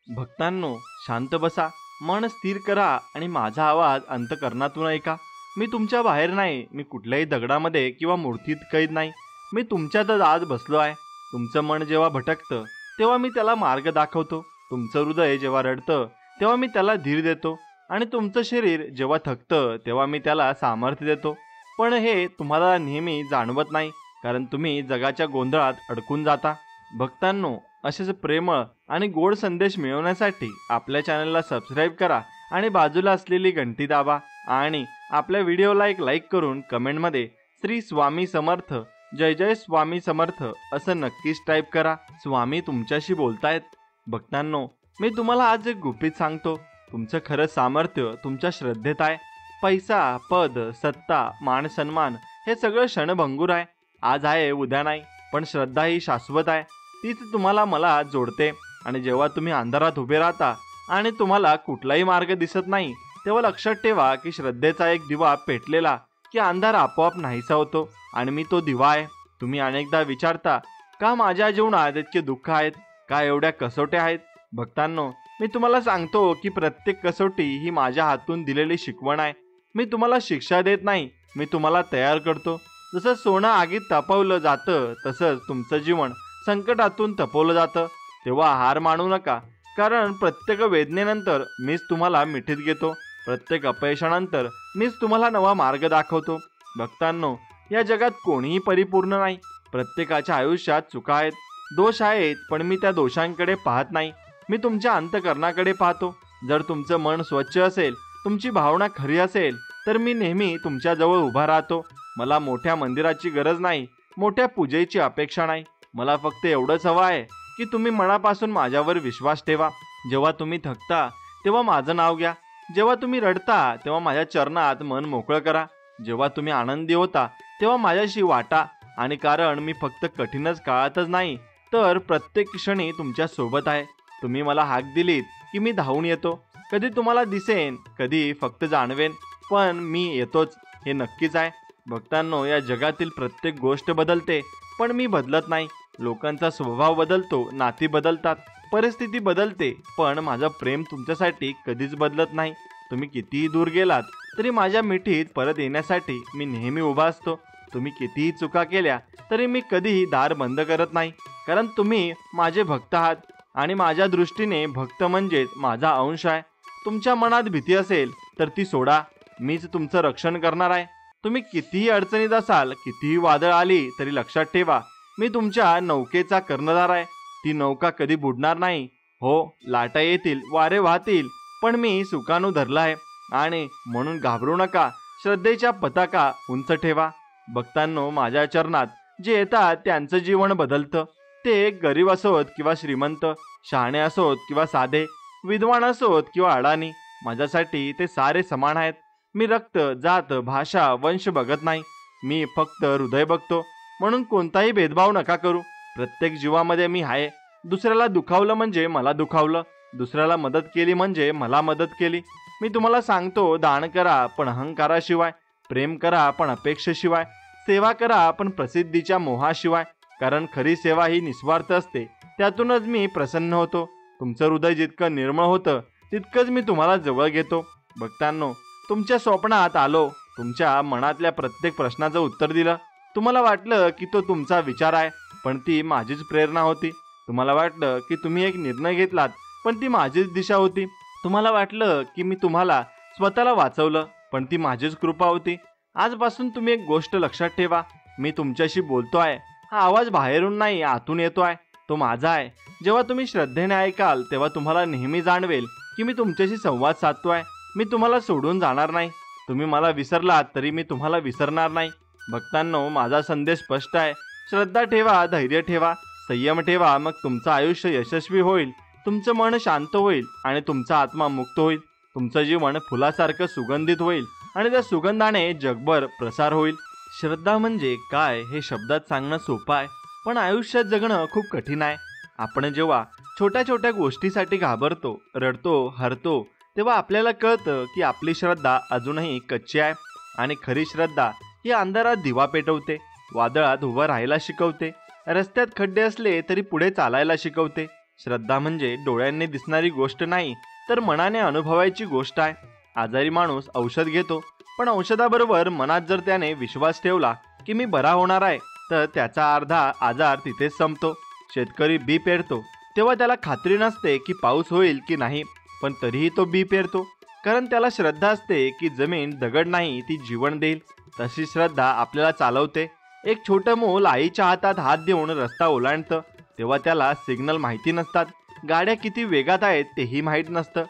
भक्तांनो, शांत बसा, मन स्थिर करा आणि माझा आवाज अंतःकरणातून ऐका. मी तुमच्या बाहेर नाही, मी कुठल्याही दगडामध्ये किंवा मूर्तीत कैद नाही. मी तुमच्यातच आज बसलो आहे. तुमचं मन जेव्हा भटकतं तेव्हा मी त्याला मार्ग दाखवतो. तुमचं हृदय जेव्हा रडतं तेव्हा मी त्याला धीर देतो आणि तुमचं शरीर जेव्हा थकतं तेव्हा मी त्याला सामर्थ्य देतो. पण हे तुम्हाला नेहमी जाणवत नाही, कारण तुम्ही जगाच्या गोंधळात अडकून जाता. भक्तांनो, असेच प्रेमळ आणि गोड संदेश मिळवण्यासाठी आपल्या चॅनलला सबस्क्राईब करा आणि बाजूला असलेली घंटी दाबा आणि आपल्या व्हिडिओला एक लाईक करून कमेंटमध्ये श्री स्वामी समर्थ, जय जय स्वामी समर्थ असं नक्कीच टाईप करा. स्वामी तुमच्याशी बोलतायत. भक्तांनो, मी तुम्हाला आज एक गुपित सांगतो. तुमचं खरं सामर्थ्य तुमच्या श्रद्धेत आहे. पैसा, पद, सत्ता, मान सन्मान हे सगळं क्षणभंगूर आहे. आज आहे, उद्या नाही. पण श्रद्धा ही शाश्वत आहे. तीच तुम्हाला मला जोडते. आणि जेव्हा तुम्ही अंधारात उभे राहता आणि तुम्हाला कुठलाही मार्ग दिसत नाही, तेव्हा लक्षात ठेवा की श्रद्धेचा एक दिवा पेटलेला की अंधार आपोआप नाहीसा होतो. आणि मी तो दिवा आहे. तुम्ही अनेकदा विचारता, का माझ्या जीवनात इतके दुःख आहेत, का एवढ्या कसोट्या आहेत? भक्तांनो, मी तुम्हाला सांगतो की प्रत्येक कसोटी ही माझ्या हातून दिलेली शिकवण आहे. मी तुम्हाला शिक्षा देत नाही, मी तुम्हाला तयार करतो. जसं सोनं आगीत तापवलं जातं तसंच तुमचं जीवन संकटातून तपवलं जातं. तेव्हा हार मानू नका, कारण प्रत्येक वेदनेनंतर मीच तुम्हाला मिठीत घेतो. प्रत्येक अपयशानंतर मीच तुम्हाला नवा मार्ग दाखवतो. भक्तांनो, या जगात कोणीही परिपूर्ण नाही. प्रत्येकाच्या आयुष्यात चुका आहेत, दोष आहेत, पण मी त्या दोषांकडे पाहत नाही. मी तुमच्या अंतःकरणाकडे पाहतो. जर तुमचं मन स्वच्छ असेल, तुमची भावना खरी असेल, तर मी नेहमी तुमच्याजवळ उभा राहतो. मला मोठ्या मंदिराची गरज नाही, मोठ्या पूजेची अपेक्षा नाही. मला फक्त एवढंच हवं आहे की तुम्ही मनापासून माझ्यावर विश्वास ठेवा. जेव्हा तुम्ही थकता तेव्हा माझं नाव घ्या. जेव्हा तुम्ही रडता तेव्हा माझ्या चरणात मन मोकळं करा. जेव्हा तुम्ही आनंदी होता तेव्हा माझ्याशी वाटा. आणि कारण मी फक्त कठीणच काळातच नाही, तर प्रत्येक क्षणी तुमच्या सोबत आहे. तुम्ही मला हाक दिलीत की मी धावून येतो. कधी तुम्हाला दिसेन, कधी फक्त जाणवेन, पण मी येतोच, हे नक्कीच आहे. भक्तांनो, या जगातील प्रत्येक गोष्ट बदलते, पण मी बदलत नाही. लोकांचा स्वभाव बदलतो, नाती बदलतात, परिस्थिती बदलते, पण माझं प्रेम तुमच्यासाठी कधीच बदलत नाही. तुम्ही कितीही दूर गेलात तरी माझ्या मिठीत परत येण्यासाठी मी नेहमी उभा असतो. तुम्ही कितीही चुका केल्या तरी मी कधीही दार बंद करत नाही, कारण तुम्ही माझे भक्त आहात. आणि माझ्या दृष्टीने भक्त म्हणजेच माझा अंश आहे. तुमच्या मनात भीती असेल तर ती सोडा. मीच तुमचं रक्षण करणार आहे. तुम्ही कितीही अडचणीत असाल, कितीही वादळ आली, तरी लक्षात ठेवा, मी तुमच्या नौकेचा कर्णधार आहे. ती नौका कधी बुडणार नाही. हो, लाटा येतील, वारे वाहतील, पण मी सुकाणू धरला आहे. आणि म्हणून घाबरू नका. श्रद्धेच्या पताका उंच ठेवा. भक्तांनो, माझ्या चरणात जे येतात त्यांचं जीवन बदलतं. ते गरीब असोत किंवा श्रीमंत, शहाणे असोत किंवा साधे, विद्वान असोत किंवा अडाणी, माझ्यासाठी ते सारे समान आहेत. मी रक्त, जात, भाषा, वंश बघत नाही. मी फक्त हृदय बघतो. म्हणून कोणताही भेदभाव नका करू. प्रत्येक जीवामध्ये मी आहे. दुसऱ्याला दुखावलं म्हणजे मला दुखावलं, दुसऱ्याला मदत केली म्हणजे मला मदत केली. मी तुम्हाला सांगतो, दान करा पण अहंकाराशिवाय, प्रेम करा पण अपेक्षेशिवाय, सेवा करा पण प्रसिद्धीच्या मोहाशिवाय. कारण खरी सेवा ही निस्वार्थ असते. त्यातूनच मी प्रसन्न होतो. तुमचं हृदय जितकं निर्मळ होतं तितकंच मी तुम्हाला जवळ घेतो. भक्तांनो, तुमच्या स्वप्नात आलो. तुमच्या मनातल्या प्रत्येक प्रश्नाचं उत्तर दिलं. तुम्हाला वाटलं की तो तुमचा विचार आहे, पण ती माझीच प्रेरणा होती. तुम्हाला वाटलं की तुम्ही एक निर्णय घेतलात, पण ती माझीच दिशा होती. तुम्हाला वाटलं की मी तुम्हाला स्वतःला वाचवलं, पण ती माझीच कृपा होती. आजपासून तुम्ही एक गोष्ट लक्षात ठेवा, मी तुमच्याशी बोलतो आहे. हा आवाज बाहेरून नाही, आतून येतो आहे. तो माझा आहे. जेव्हा तुम्ही श्रद्धेने ऐकाल तेव्हा तुम्हाला नेहमी जाणवेल की मी तुमच्याशी संवाद साधतोय. मी तुम्हाला सोडून जाणार नाही. तुम्ही मला विसरलात तरी मी तुम्हाला विसरणार नाही. भक्तांनो, माझा संदेश स्पष्ट आहे. श्रद्धा ठेवा, धैर्य ठेवा, संयम ठेवा, मग तुमचं आयुष्य यशस्वी होईल. तुमचं मन शांत होईल आणि तुमचा आत्मा मुक्त होईल. तुमचं जीवन फुलासारखं सुगंधित होईल आणि त्या सुगंधाने जगभर प्रसार होईल. श्रद्धा म्हणजे काय हे शब्दात सांगणं सोपं आहे, पण आयुष्यात जगणं खूप कठीण आहे. आपण जेव्हा छोट्या छोट्या गोष्टीसाठी घाबरतो, रडतो, हरतो, तेव्हा आपल्याला कळतं की आपली श्रद्धा अजूनही कच्ची आहे. आणि खरी श्रद्धा ही अंधारात दिवा पेटवते, वादळात उभं राहायला शिकवते, रस्त्यात खड्डे असले तरी पुढे चालायला शिकवते. श्रद्धा म्हणजे डोळ्यांनी दिसणारी गोष्ट नाही, तर मनाने अनुभवायची गोष्ट आहे. आजारी माणूस औषध घेतो, पण औषधाबरोबर मनात जर त्याने विश्वास ठेवला की मी बरा होणार आहे, तर त्याचा अर्धा आजार तिथेच संपतो. शेतकरी बी पेरतो, तेव्हा त्याला खात्री नसते की पाऊस होईल की नाही, पण तरीही तो बी पेरतो, कारण त्याला श्रद्धा असते की जमीन दगड नाही, ती जीवन देईल. तशी श्रद्धा आपल्याला चालवते. एक छोटं मूल आईच्या हातात हात देऊन रस्ता ओलांडतं, तेव्हा त्याला सिग्नल माहिती नसतात, गाड्या किती वेगात आहेत तेही माहीत नसतं,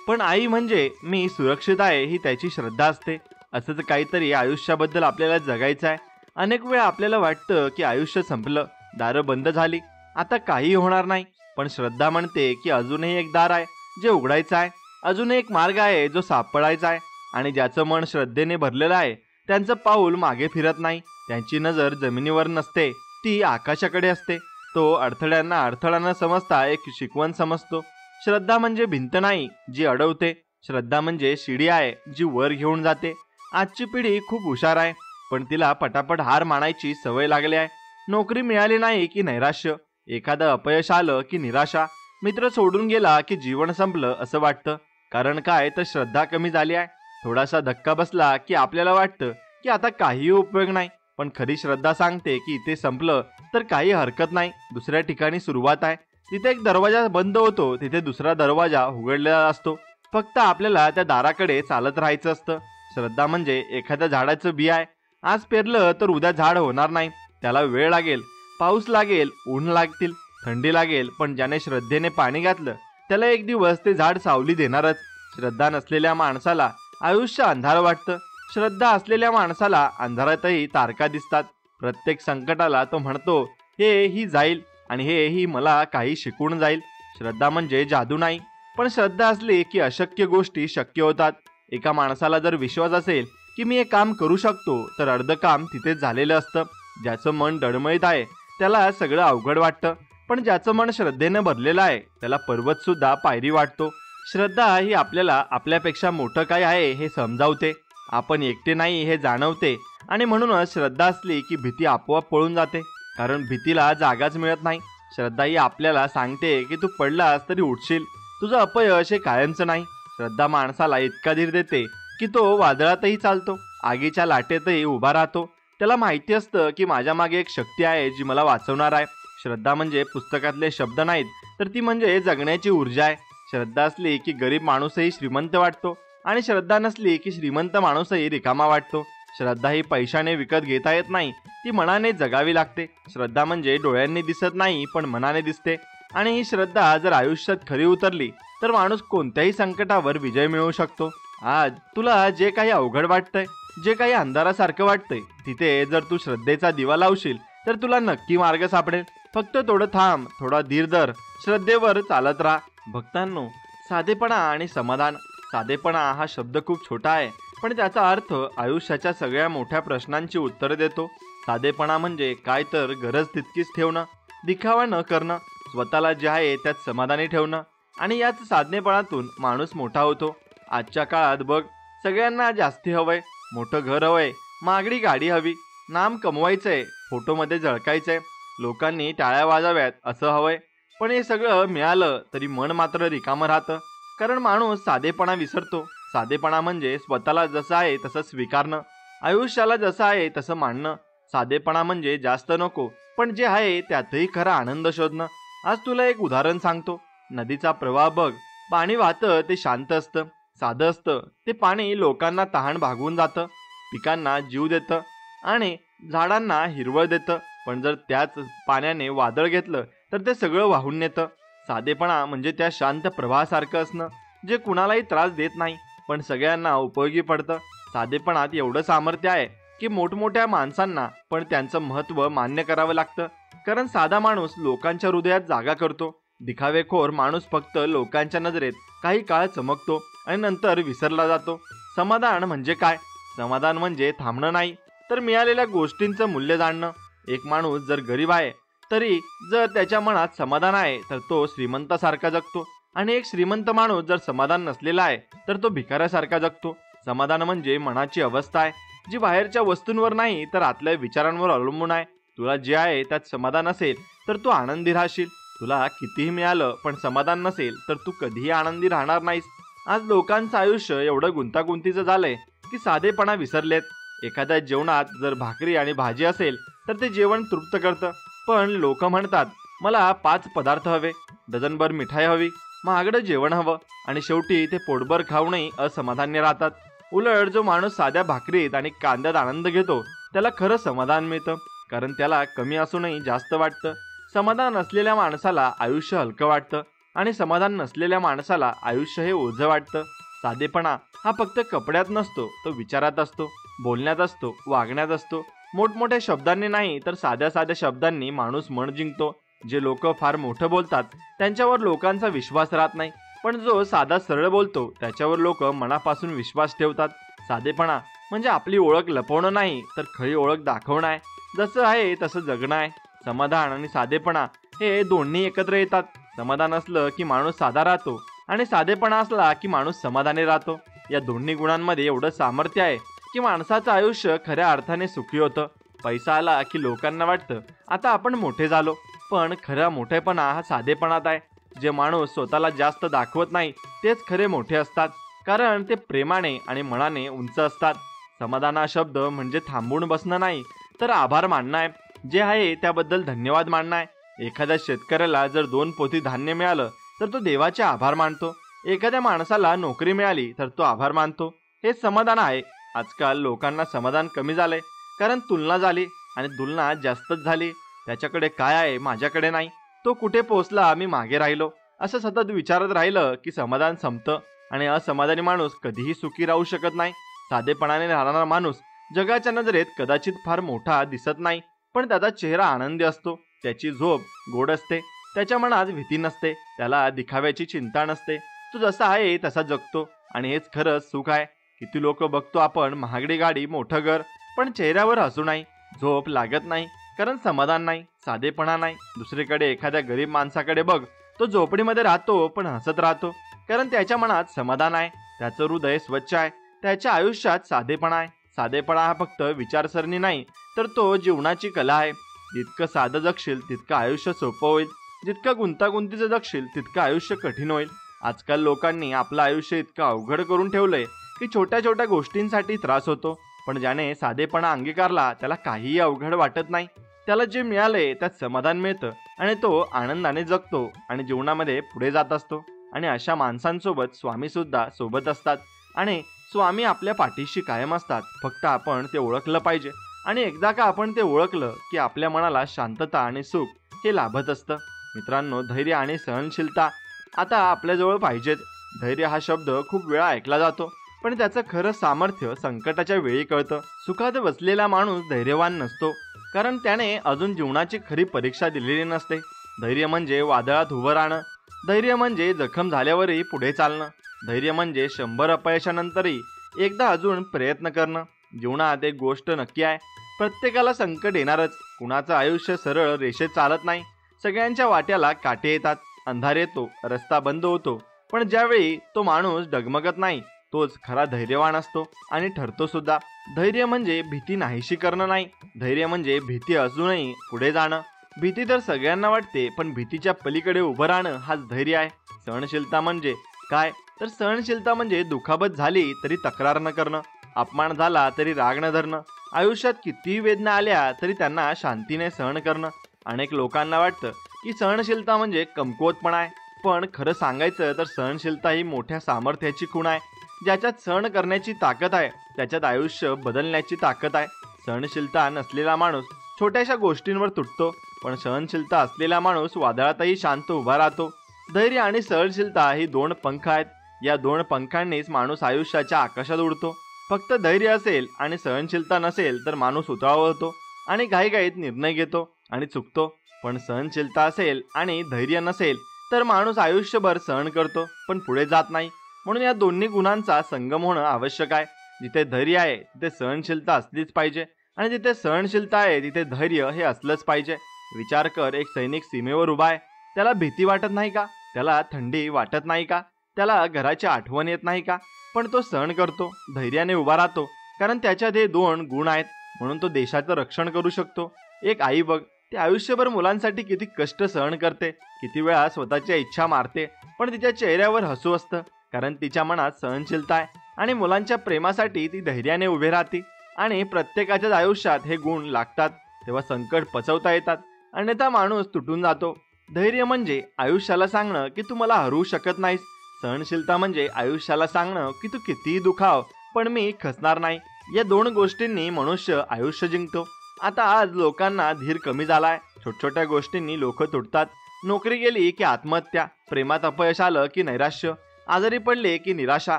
पण आई म्हणजे मी सुरक्षित आहे ही त्याची श्रद्धा असते. असंच काहीतरी आयुष्याबद्दल आपल्याला जगायचं आहे. अनेक वेळा आपल्याला वाटतं की आयुष्य संपलं, दारं बंद झाली, आता काही होणार नाही, पण श्रद्धा म्हणते की अजूनही एक दार आहे जे उघडायचं आहे, अजून एक मार्ग आहे जो सापडायचा आहे. आणि ज्याचं मन श्रद्धेने भरलेलं आहे त्यांचं पाऊल मागे फिरत नाही. त्यांची नजर जमिनीवर नसते, ती आकाशाकडे असते. तो अडथळ्यांना अडथळा न समजता एक शिकवण समजतो. श्रद्धा म्हणजे भिंत नाही जी अडवते, श्रद्धा म्हणजे शिडी आहे जी वर घेऊन जाते. आजची पिढी खूप हुशार आहे, पण तिला पटापट हार मानायची सवय लागली आहे. नोकरी मिळाली नाही की नैराश्य, एखादं अपयश आलं की निराशा, मित्र सोडून गेला की जीवन संपलं असं वाटतं. कारण काय, तर श्रद्धा कमी झाली आहे. थोडासा धक्का बसला की आपल्याला वाटतं की आता काही उपयोग नाही, पण खरी श्रद्धा सांगते की इथे संपलं तर काही हरकत नाही, दुसऱ्या ठिकाणी सुरुवात आहे. तिथे एक दरवाजा बंद होतो, तिथे दुसरा दरवाजा उघडलेला असतो, फक्त आपल्याला त्या दाराकडे चालत राहायचं असतं. श्रद्धा म्हणजे एखाद्या झाडाचं बी आहे. आज पेरलं तर उद्या झाड होणार नाही, त्याला वेळ लागेल, पाऊस लागेल, ऊन लागतील, थंडी लागेल, पण ज्याने श्रद्धेने पाणी घातलं त्याला एक दिवस ते झाड सावली देणारच. श्रद्धा नसलेल्या माणसाला आयुष्य अंधार वाटतं, श्रद्धा असलेल्या माणसाला अंधारातही तारका दिसतात. प्रत्येक संकटाला तो म्हणतो हे ही जाईल आणि हे ही मला काही शिकवून जाईल. श्रद्धा म्हणजे जादू नाही, पण श्रद्धा असली की अशक्य गोष्टी शक्य होतात. एका माणसाला जर विश्वास असेल की मी हे काम करू शकतो, तर अर्ध काम तिथेच झालेलं असतं. ज्याचं मन डळमळीत आहे त्याला सगळं अवघड वाटतं, पण ज्याचं मन श्रद्धेनं भरलेलं आहे त्याला पर्वत सुद्धा पायरी वाटतो. श्रद्धा ही आपल्याला आपल्यापेक्षा मोठं काय आहे हे समजावते, आपण एकटे नाही हे जाणवते. आणि म्हणूनच श्रद्धा असली की भीती आपोआप पळून जाते, कारण भीतीला जागाच मिळत नाही. श्रद्धा ही आपल्याला सांगते की तू पडलास तरी उठशील, तुझं अपयश हे कायमचं नाही. श्रद्धा माणसाला इतका धीर देते की तो वादळातही चालतो, आगीच्या लाटेतही उभा राहतो. त्याला माहिती असतं की माझ्या मागे एक शक्ती आहे जी मला वाचवणार आहे. श्रद्धा म्हणजे पुस्तकातले शब्द नाहीत, तर ती म्हणजे जगण्याची ऊर्जा आहे. श्रद्धा असली की गरीब माणूसही श्रीमंत वाटतो, आणि श्रद्धा नसली की श्रीमंत माणूसही रिकामा वाटतो. श्रद्धा ही पैशाने विकत घेता येत नाही, ती मनाने जगावी लागते. श्रद्धा म्हणजे डोळ्यांनी दिसत नाही, पण मनाने दिसते. आणि ही श्रद्धा जर आयुष्यात खरी उतरली तर माणूस कोणत्याही संकटावर विजय मिळवू शकतो. आज तुला जे काही अवघड वाटतंय, जे काही अंधारासारखं वाटतंय, तिथे जर तू श्रद्धेचा दिवा लावशील तर तुला नक्की मार्ग सापडेल. फक्त थोडं थांब, थोडा धीर धर, श्रद्धेवर चालत राहा. भक्तांनो, साधेपणा आणि समाधान. साधेपणा हा शब्द खूप छोटा आहे, पण त्याचा अर्थ आयुष्याच्या सगळ्या मोठ्या प्रश्नांची उत्तरं देतो. साधेपणा म्हणजे काय, तर गरज तितकीच ठेवणं, दिखावा न करणं, स्वतःला जे आहे त्यात समाधानी ठेवणं, आणि याच साधनेपणातून माणूस मोठा होतो. आजच्या काळात बघ, सगळ्यांना जास्ती हवंय, मोठं घर हवंय, महागडी गाडी हवी, नाम कमवायचंय, फोटोमध्ये झळकायचंय, लोकांनी टाळ्या वाजाव्यात असं हवंय. पण हे सगळं मिळालं तरी मन मात्र रिकामं राहतं, कारण माणूस साधेपणा विसरतो. साधेपणा म्हणजे स्वतःला जसं आहे तसं स्वीकारणं, आयुष्याला जसं आहे तसं मांडणं. साधेपणा म्हणजे जास्त नको, पण जे आहे त्यातही खरा आनंद शोधणं. आज तुला एक उदाहरण सांगतो. नदीचा प्रवाह बघ, पाणी वाहतं ते शांत असतं, साधं असतं. ते पाणी लोकांना तहान भागवून जातं, पिकांना जीव देतं आणि झाडांना हिरवळ देतं. पण जर त्याच पाण्याने वादळ घेतलं तर ते सगळं वाहून नेतं. साधेपणा म्हणजे त्या शांत प्रवाहासारखं असणं, जे कुणालाही त्रास देत नाही, पण सगळ्यांना उपयोगी पडतं. साधेपणात एवढं सामर्थ्य आहे की मोठमोठ्या माणसांना पण त्यांचं महत्त्व मान्य करावं लागतं, कारण साधा माणूस लोकांच्या हृदयात जागा करतो. दिखावेखोर माणूस फक्त लोकांच्या नजरेत काही काळ चमकतो आणि नंतर विसरला जातो. समाधान म्हणजे काय? समाधान म्हणजे थांबणं नाही, तर मिळालेल्या गोष्टींचं मूल्य जाणणं. एक माणूस जर गरीब आहे तरी जर त्याच्या मनात समाधान आहे तर तो श्रीमंतासारखा जगतो, आणि एक श्रीमंत माणूस जर समाधान नसलेला आहे तर तो भिकाऱ्यासारखा जगतो. समाधान म्हणजे मनाची अवस्था आहे, जी बाहेरच्या वस्तूंवर नाही तर आतल्या विचारांवर अवलंबून आहे. तुला जे आहे त्यात समाधान असेल तर तू आनंदी राहशील. तुला कितीही मिळालं पण समाधान नसेल तर तू कधीही आनंदी राहणार नाहीस. आज लोकांचं आयुष्य एवढं गुंतागुंतीचं झालंय की साधेपणा विसरलेत. एखाद्या जेवणात जर भाकरी आणि भाजी असेल तर ते जेवण तृप्त करतं, पण लोक म्हणतात मला 5 पदार्थ हवे, डझनभर मिठाई हवी, महागडं जेवण हवं, आणि शेवटी ते पोटभर खाऊनही असमाधानी राहतात. उलट जो माणूस साध्या भाकरीत आणि कांद्यात आनंद घेतो त्याला खरं समाधान मिळतं, कारण त्याला कमी असूनही जास्त वाटतं. समाधान असलेल्या माणसाला आयुष्य हलकं वाटतं आणि समाधान नसलेल्या माणसाला आयुष्य हे ओझं वाटतं. साधेपणा हा फक्त कपड्यात नसतो, तो विचारात असतो, बोलण्यात असतो, वागण्यात असतो. मोठमोठ्या शब्दांनी नाही तर साध्या साध्या शब्दांनी माणूस मन जिंकतो. जे लोक फार मोठं बोलतात त्यांच्यावर लोकांचा विश्वास राहत नाही, पण जो साधा सरळ बोलतो त्याच्यावर लोक मनापासून विश्वास ठेवतात. साधेपणा म्हणजे आपली ओळख लपवणं नाही तर खरी ओळख दाखवणं आहे. जसं आहे तसं जगणं आहे. समाधान आणि साधेपणा हे दोन्ही एकत्र येतात. समाधान असलं की माणूस साधा राहतो आणि साधेपणा असला की माणूस समाधानी राहतो. या दोन्ही गुणांमध्ये एवढं सामर्थ्य आहे की माणसाचं आयुष्य खऱ्या अर्थाने सुखी होतं. पैसा आला की लोकांना वाटतं आता आपण मोठे झालो, पण खरा मोठेपणा हा साधेपणात आहे. जे माणूस स्वतःला जास्त दाखवत नाही तेच खरे मोठे असतात, कारण ते प्रेमाने आणि मनाने उंच असतात. समाधान हा शब्द म्हणजे थांबून बसणं नाही तर आभार मानणं आहे. जे आहे त्याबद्दल धन्यवाद मानणं आहे. एखाद्या शेतकऱ्याला जर 2 पोती धान्य मिळालं तर तो देवाचे आभार मानतो. एखाद्या माणसाला नोकरी मिळाली तर तो आभार मानतो. हे समाधान आहे. आजकाल लोकांना समाधान कमी झालंय, कारण तुलना झाली आणि तुलना जास्तच झाली. त्याच्याकडे काय आहे माझ्याकडे नाही, तो कुठे पोहोचला मी मागे राहिलो, असं सतत विचारत राहिलं की समाधान संपतं आणि असमाधानी माणूस कधीही सुखी राहू शकत नाही. साधेपणाने राहणारा माणूस जगाच्या नजरेत कदाचित फार मोठा दिसत नाही, पण त्याचा चेहरा आनंदी असतो, त्याची झोप गोड असते, त्याच्या मनात भीती नसते, त्याला दिखाव्याची चिंता नसते. तो जसा आहे तसा जगतो आणि हेच खरंच सुख आहे. किती लोक बघतो आपण महागडी गाडी, मोठं घर, पण चेहऱ्यावर हसू नाही, झोप लागत नाही, कारण समाधान नाही, साधेपणा नाही. दुसरीकडे एखाद्या गरीब माणसाकडे बघ, तो झोपडीमध्ये राहतो पण हसत राहतो, कारण त्याच्या मनात समाधान आहे, त्याचं हृदय स्वच्छ आहे, त्याच्या आयुष्यात साधेपणा आहे. साधेपणा हा फक्त विचारसरणी नाही तर तो जीवनाची कला आहे. जितकं साधं जगशील तितकं आयुष्य सोपं होईल, जितकं गुंतागुंतीचं जगशील तितकं आयुष्य कठीण होईल. आजकाल लोकांनी आपलं आयुष्य इतकं अवघड करून ठेवलंय की छोट्या छोट्या गोष्टींसाठी त्रास होतो, पण ज्याने साधेपणा अंगीकारला त्याला काहीही अवघड वाटत नाही. त्याला जे मिळालंय त्यात समाधान मिळतं आणि तो आनंदाने जगतो आणि जीवनामध्ये पुढे जात असतो. आणि अशा माणसांसोबत स्वामी सुद्धा सोबत असतात आणि स्वामी आपल्या पाठीशी कायम असतात. फक्त आपण ते ओळखलं पाहिजे, आणि एकदा का आपण ते ओळखलं की आपल्या मनाला शांतता आणि सुख हे लाभत असतं. मित्रांनो, धैर्य आणि सहनशीलता आता आपल्याजवळ पाहिजेत. धैर्य हा शब्द खूप वेळा ऐकला जातो, पण त्याचं खरं सामर्थ्य संकटाच्या वेळी कळतं. सुखात बसलेला माणूस धैर्यवान नसतो, कारण त्याने अजून जीवनाची खरी परीक्षा दिलेली नसते. धैर्य म्हणजे वादळात उभं राहणं, धैर्य म्हणजे जखम झाल्यावरही पुढे चालणं, धैर्य म्हणजे 100 अपयशानंतरही एकदा अजून प्रयत्न करणं. जीवनात एक गोष्ट नक्की आहे, प्रत्येकाला संकट येणारच. कुणाचं आयुष्य सरळ रेषेत चालत नाही, सगळ्यांच्या वाट्याला काटे येतात, अंधार येतो, रस्ता बंद होतो, पण ज्यावेळी तो माणूस डगमगत नाही तोच खरा धैर्यवान असतो आणि ठरतो सुद्धा. धैर्य म्हणजे भीती नाहीशी करणं नाही, धैर्य म्हणजे भीती असूनही पुढे जाणं. भीती तर सगळ्यांना वाटते, पण भीतीच्या पलीकडे उभं राहणं हाच धैर्य आहे. सहनशीलता म्हणजे काय तर सहनशीलता म्हणजे दुखापत झाली तरी तक्रार न करणं, अपमान झाला तरी राग न धरणं, आयुष्यात कितीही वेदना आल्या तरी त्यांना शांतीने सहन करणं. अनेक लोकांना वाटतं की सहनशीलता म्हणजे कमकुवतपणा आहे, पण खरं सांगायचं तर सहनशीलता ही मोठ्या सामर्थ्याची खूण आहे. ज्याच्यात सहन करण्याची ताकद आहे त्याच्यात आयुष्य बदलण्याची ताकद आहे. सहनशीलता नसलेला माणूस छोट्याशा गोष्टींवर तुटतो, पण सहनशीलता असलेला माणूस वादळातही शांत उभा राहतो. धैर्य आणि सहनशीलता ही 2 पंख आहेत. या 2 पंखांनीच माणूस आयुष्याच्या आकाशात उडतो. फक्त धैर्य असेल आणि सहनशीलता नसेल तर माणूस उतावळा होतो आणि घाईघाईत निर्णय घेतो आणि चुकतो. पण सहनशीलता असेल आणि धैर्य नसेल तर माणूस आयुष्यभर सहन करतो पण पुढे जात नाही. म्हणून या दोन्ही गुणांचा संगम होणं आवश्यक आहे. जिथे धैर्य आहे तिथे सहनशीलता असलीच पाहिजे, आणि जिथे सहनशीलता आहे तिथे धैर्य हे असलंच पाहिजे. विचार कर, एक सैनिक सीमेवर उभा आहे, त्याला भीती वाटत नाही का? त्याला थंडी वाटत नाही का? त्याला घराची आठवण येत नाही का? पण तो सहन करतो, धैर्याने उभा राहतो, कारण त्याच्यात हे 2 गुण आहेत. म्हणून तो देशाचं रक्षण करू शकतो. एक आई बघ, ती आयुष्यभर मुलांसाठी किती कष्ट सहन करते, किती वेळा स्वतःच्या इच्छा मारते, पण तिच्या चेहऱ्यावर हसू असतं, कारण तिच्या मनात सहनशीलता आहे आणि मुलांच्या प्रेमासाठी ती धैर्याने उभे राहते. आणि प्रत्येकाच्याच आयुष्यात हे गुण लागतात, तेव्हा संकट पचवता येतात, अन्यथा माणूस तुटून जातो. धैर्य म्हणजे आयुष्याला सांगणं की तू मला हरवू शकत नाहीस. सहनशीलता म्हणजे आयुष्याला सांगणं की तू कितीही दुखाव पण मी खचणार नाही. या दोन गोष्टींनी मनुष्य आयुष्य जिंकतो. आता आज लोकांना धीर कमी झालाय. छोट्या गोष्टींनी लोक तुटतात. नोकरी गेली की आत्महत्या, प्रेमात अपयश आलं की नैराश्य, आजारी पडले की निराशा.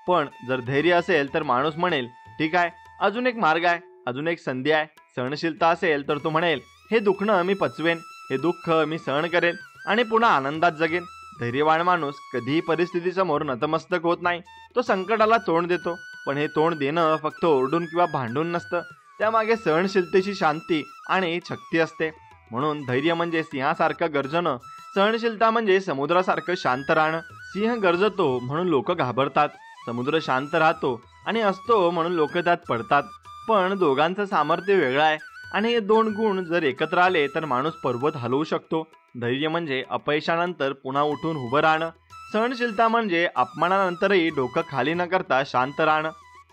पण जर धैर्य असेल तर माणूस म्हणेल ठीक आहे, अजून एक मार्ग आहे, अजून एक संधी आहे. सहनशीलता असेल तर तो म्हणेल हे दुखणं मी पचवेन, हे दुःख मी सहन करेन आणि पुन्हा आनंदात जगेन. धैर्यवान माणूस कधीही परिस्थितीसमोर नतमस्तक होत नाही. तो संकटाला तोंड देतो, पण हे तोंड देणं फक्त ओरडून किंवा भांडून नसतं. त्यामागे सहनशीलतेची शांती आणि शक्ती असते. म्हणून धैर्य म्हणजे सिंहासारखं गरजणं, सहनशीलता म्हणजे समुद्रासारखं शांत राहणं. सिंह गरजतो म्हणून लोक घाबरतात, समुद्र शांत राहतो आणि असतो म्हणून लोक त्यात पडतात. पण दोघांचं सामर्थ्य वेगळं आहे आणि हे दोन गुण जर एकत्र आले तर माणूस पर्वत हलवू शकतो. धैर्य म्हणजे अपयशानंतर पुन्हा उठून उभं राहणं. सहनशीलता म्हणजे अपमानानंतरही डोकं खाली न करता शांत राहणं.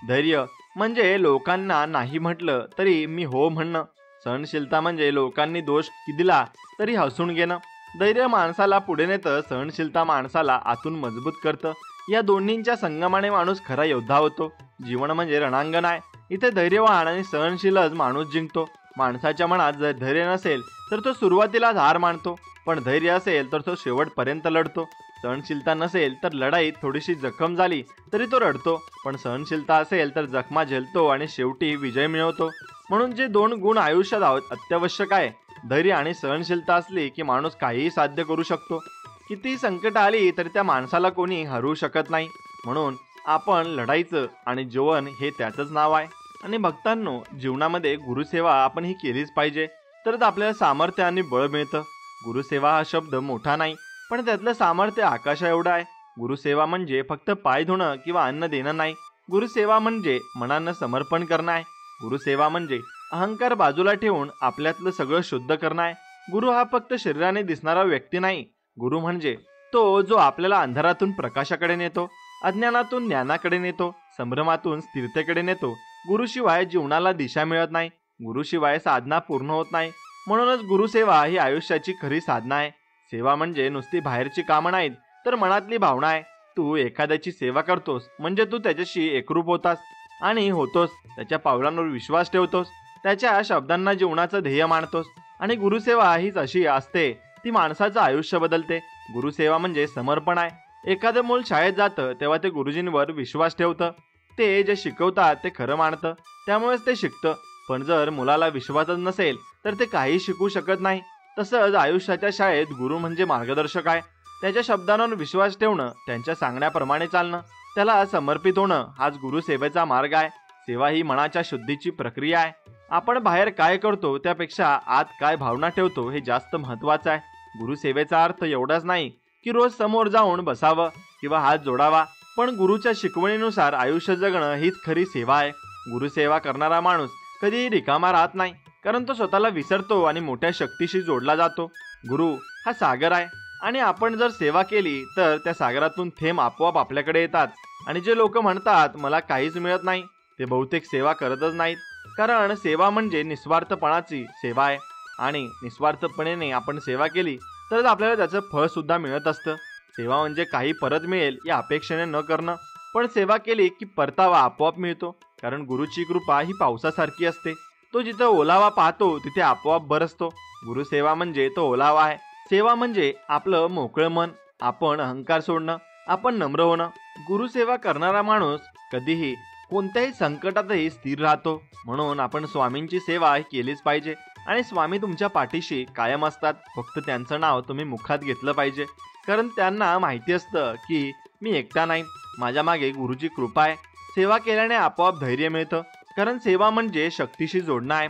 धैर्य म्हणजे लोकांना नाही म्हटलं तरी मी हो म्हणणं. सहनशीलता म्हणजे लोकांनी दोष दिला तरी हसून घेणं. धैर्य माणसाला पुढे नेतं, सहनशीलता माणसाला आतून मजबूत करतं. या दोन्हींच्या संगमाने माणूस खरा योद्धा होतो. जीवन म्हणजे रणांगण आहे. इथे धैर्यवान आणि सहनशीलच माणूस जिंकतो. माणसाच्या मनात जर धैर्य नसेल तर तो सुरुवातीलाच हार मानतो, पण धैर्य असेल तर तो शेवटपर्यंत लढतो. सहनशीलता नसेल तर लढाईत थोडीशी जखम झाली तरी तो रडतो, पण सहनशीलता असेल तर जखमा झेलतो आणि शेवटी विजय मिळवतो. म्हणून जे दोन गुण आयुष्यात अत्यावश्यक आहे, धैर्य आणि सहनशीलता असली की माणूस काहीही साध्य करू शकतो. किती संकट आली तरी त्या माणसाला कोणी हरवू शकत नाही. म्हणून आपण लढायचं आणि जीवन हे त्याचंच नाव आहे. आणि भक्तांनो, जीवनामध्ये गुरुसेवा आपण ही केलीच पाहिजे, तरच आपल्याला सामर्थ्य आणि बळ मिळतं. गुरुसेवा हा शब्द मोठा नाही, पण त्यातलं सामर्थ्य आकाशा एवढं आहे. गुरुसेवा म्हणजे फक्त पाय धुणं किंवा अन्न देणं नाही. गुरुसेवा म्हणजे मनानं समर्पण करणं आहे. गुरुसेवा म्हणजे अहंकार बाजूला ठेवून आपल्यातलं सगळं शुद्ध करणं आहे. गुरु हा फक्त शरीराने दिसणारा व्यक्ती नाही. गुरु म्हणजे तो जो आपल्याला अंधारातून प्रकाशाकडे नेतो, अज्ञानातून ज्ञानाकडे नेतो, संभ्रमातून स्थिरतेकडे नेतो. गुरुशिवाय जीवनाला दिशा मिळत नाही. गुरुशिवाय साधना पूर्ण होत नाही. म्हणूनच गुरुसेवा ही आयुष्याची खरी साधना आहे. सेवा म्हणजे नुसती बाहेरची कामं नाहीत, तर मनातली भावना आहे. तू एखाद्याची सेवा करतोस म्हणजे तू त्याच्याशी एकरूप होतास आणि होतोस. त्याच्या पावलांवर विश्वास ठेवतोस, त्याच्या शब्दांना जीवनाचं ध्येय मानतोस. आणि गुरुसेवा हीच अशी असते, ती माणसाचं आयुष्य बदलते. गुरुसेवा म्हणजे समर्पण आहे. एखादं मूल शाळेत जातं तेव्हा ते गुरुजींवर विश्वास ठेवतं. ते जे शिकवतात ते खरं मानतं, त्यामुळेच ते शिकतं. पण जर मुलाला विश्वासच नसेल तर ते काही शिकू शकत नाही. तसंच आयुष्याच्या शाळेत गुरु म्हणजे मार्गदर्शक आहे. त्याच्या शब्दांवर विश्वास ठेवणं, त्यांच्या सांगण्याप्रमाणे चालणं, त्याला समर्पित होणं हाच गुरुसेवेचा मार्ग आहे. सेवा ही मनाच्या शुद्धीची प्रक्रिया आहे. आपण बाहेर काय करतो त्यापेक्षा आत काय भावना ठेवतो हे जास्त महत्वाचं आहे. गुरुसेवेचा अर्थ एवढाच नाही की रोज समोर जाऊन बसावं किंवा हात जोडावा, पण गुरुच्या शिकवणीनुसार आयुष्य जगणं हीच खरी सेवा आहे. गुरुसेवा करणारा माणूस कधीही रिकामा राहत नाही, कारण तो स्वतःला विसरतो आणि मोठ्या शक्तीशी जोडला जातो. गुरु हा सागर आहे आणि आपण जर सेवा केली तर त्या सागरातून थेंब आपोआप आपल्याकडे येतात. आणि जे लोक म्हणतात मला काहीच मिळत नाही, ते बहुतेक सेवा करतच नाहीत. कारण सेवा म्हणजे निस्वार्थपणाची सेवा आहे. आणि निस्वार्थपणे आपण सेवा केली तरच आपल्याला त्याचं फळ सुद्धा मिळत असतं. सेवा म्हणजे काही परत मिळेल या अपेक्षेने न करणं, पण सेवा केली की परतावा आपोआप मिळतो. कारण गुरुची कृपा ही पावसासारखी असते, तो जिथं ओलावा पाहतो तिथे आपोआप बरसतो. गुरुसेवा म्हणजे तो ओलावा आहे. सेवा म्हणजे आपलं मोकळं मन, आपण अहंकार सोडणं, आपण नम्र होणं. गुरुसेवा करणारा माणूस कधीही कोणत्याही संकटातही स्थिर राहतो. म्हणून आपण स्वामींची सेवा ही केलीच पाहिजे. आणि स्वामी तुमच्या पाठीशी कायम असतात, फक्त त्यांचं नाव तुम्ही मुखात घेतलं पाहिजे. कारण त्यांना माहिती असतं की मी एकटा नाही, माझ्या मागे गुरुची कृपा आहे. सेवा केल्याने आपोआप धैर्य मिळतं, कारण सेवा म्हणजे शक्तीशी जोडणं आहे.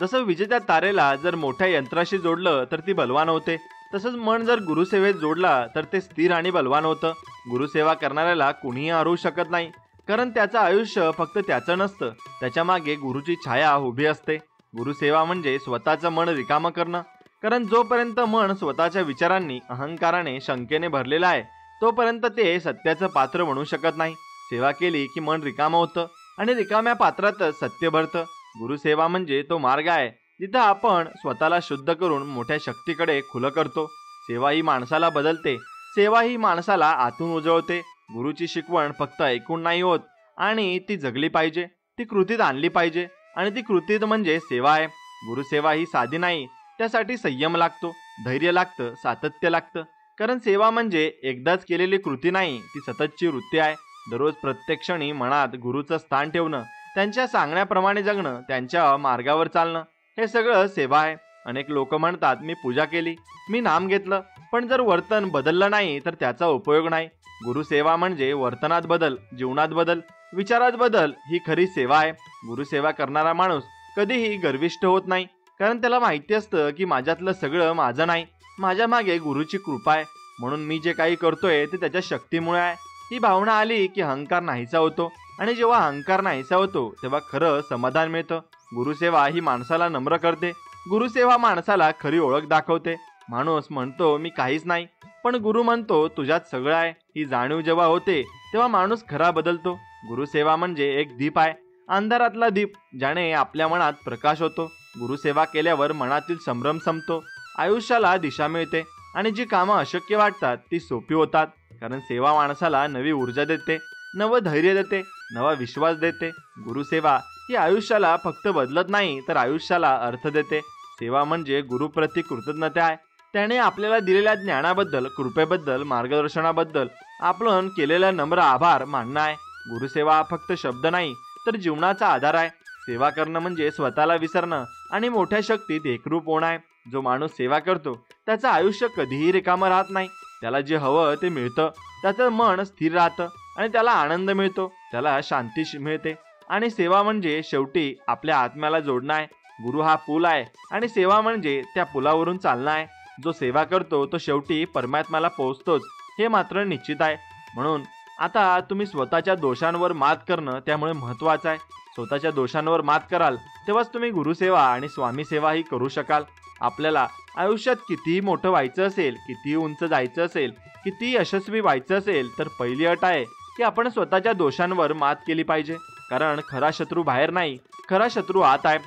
जसं विजेच्या तारेला जर मोठ्या यंत्राशी जोडलं तर ती बलवान होते, तसंच मन जर गुरुसेवेत जोडला तर ते स्थिर आणि बलवान होतं. गुरुसेवा करणाऱ्याला कुणीही हरवू शकत नाही, कारण त्याचं आयुष्य फक्त त्याचं नसतं, त्याच्या मागे गुरुची छाया उभी असते. गुरुसेवा म्हणजे स्वतःचं मन रिकामं करणं, कारण जोपर्यंत मन स्वतःच्या विचारांनी, अहंकाराने, शंकेने भरलेला आहे तोपर्यंत ते सत्याचं पात्र बनू शकत नाही. सेवा केली की मन रिकामं होतं आणि रिकाम्या पात्रातच सत्य भरतं. गुरुसेवा म्हणजे तो मार्ग आहे जिथं आपण स्वतःला शुद्ध करून मोठ्या शक्तीकडे खुलं करतो. सेवा ही माणसाला बदलते, सेवा ही माणसाला आतून उजळवते. गुरुची शिकवण फक्त ऐकून नाही होत आणि ती जगली पाहिजे, ती कृतीत आणली पाहिजे. आणि ती कृतीत म्हणजे सेवा आहे. गुरुसेवा ही साधी नाही, त्यासाठी संयम लागतो, धैर्य लागतं, सातत्य लागतं. कारण सेवा म्हणजे एकदाच केलेली कृती नाही, ती सततची वृत्ती आहे. दररोज प्रत्येक क्षणी मनात गुरुचं स्थान ठेवणं, त्यांच्या सांगण्याप्रमाणे जगणं, त्यांच्या मार्गावर चालणं, हे सगळं सेवा आहे. अनेक लोक म्हणतात मी पूजा केली, मी नाम घेतलं, पण जर वर्तन बदललं नाही तर त्याचा उपयोग नाही. गुरुसेवा म्हणजे वर्तनात बदल, जीवनात बदल, विचारात बदल, ही खरी सेवा आहे. गुरुसेवा करणारा माणूस कधीही गर्विष्ठ होत नाही, कारण त्याला माहिती असतं की माझ्यातलं सगळं माझं नाही, माझ्या मागे गुरुची कृपा आहे. म्हणून मी जे काही करतोय ते त्याच्या शक्तीमुळे आहे. ही भावना आली की अहंकार नाहीसा होतो आणि जेव्हा अहंकार नाहीसा होतो तेव्हा खरं समाधान मिळतं. गुरुसेवा ही माणसाला नम्र करते. गुरुसेवा माणसाला खरी ओळख दाखवते. माणूस म्हणतो मी काहीच नाही, पण गुरु म्हणतो तुझ्यात सगळं आहे. ही जाणीव जेव्हा होते तेव्हा माणूस खरा बदलतो. गुरुसेवा म्हणजे एक दीप आहे, अंधारातला दीप, ज्याने आपल्या मनात प्रकाश होतो. गुरुसेवा केल्यावर मनातील संभ्रम संपतो, आयुष्याला दिशा मिळते आणि जी कामं अशक्य वाटतात ती सोपी होतात. कारण सेवा माणसाला नवी ऊर्जा देते, नवं धैर्य देते, नवा विश्वास देते. गुरुसेवा ही आयुष्याला फक्त बदलत नाही तर आयुष्याला अर्थ देते. सेवा म्हणजे गुरुप्रती कृतज्ञता आहे. त्याने आपल्याला दिलेल्या ज्ञानाबद्दल, कृपेबद्दल, मार्गदर्शनाबद्दल आपण केलेला नम्र आभार मानणं आहे. गुरुसेवा हा फक्त शब्द नाही तर जीवनाचा आधार आहे. सेवा करणं म्हणजे स्वतःला विसरणं आणि मोठ्या शक्तीत एकरूप होणं आहे. जो माणूस सेवा करतो त्याचं आयुष्य कधीही रिकामं राहत नाही. त्याला जे हवं ते मिळतं, त्याचं मन स्थिर राहतं आणि त्याला आनंद मिळतो, त्याला शांती मिळते. आणि सेवा म्हणजे शेवटी आपल्या आत्म्याला जोडणं आहे. गुरु हा पूल आहे आणि सेवा म्हणजे त्या पुलावरून चालणं आहे. जो सेवा करतो तो शेवटी परमात्म्याला पोहोचतोच, हे मात्र निश्चित आहे. म्हणून आता तुम्ही स्वतःच्या दोषांवर मात करणं त्यामुळे महत्त्वाचं आहे. स्वतःच्या दोषांवर मात कराल तेव्हाच तुम्ही गुरुसेवा आणि स्वामी सेवाही करू शकाल. आपल्याला आयुष्यात कितीही मोठं व्हायचं असेल, कितीही उंच जायचं असेल, कितीही यशस्वी व्हायचं असेल तर पहिली अट आहे की आपण स्वतःच्या दोषांवर मात केली पाहिजे. कारण खरा शत्रू बाहेर नाही, खरा शत्रू आत आहे.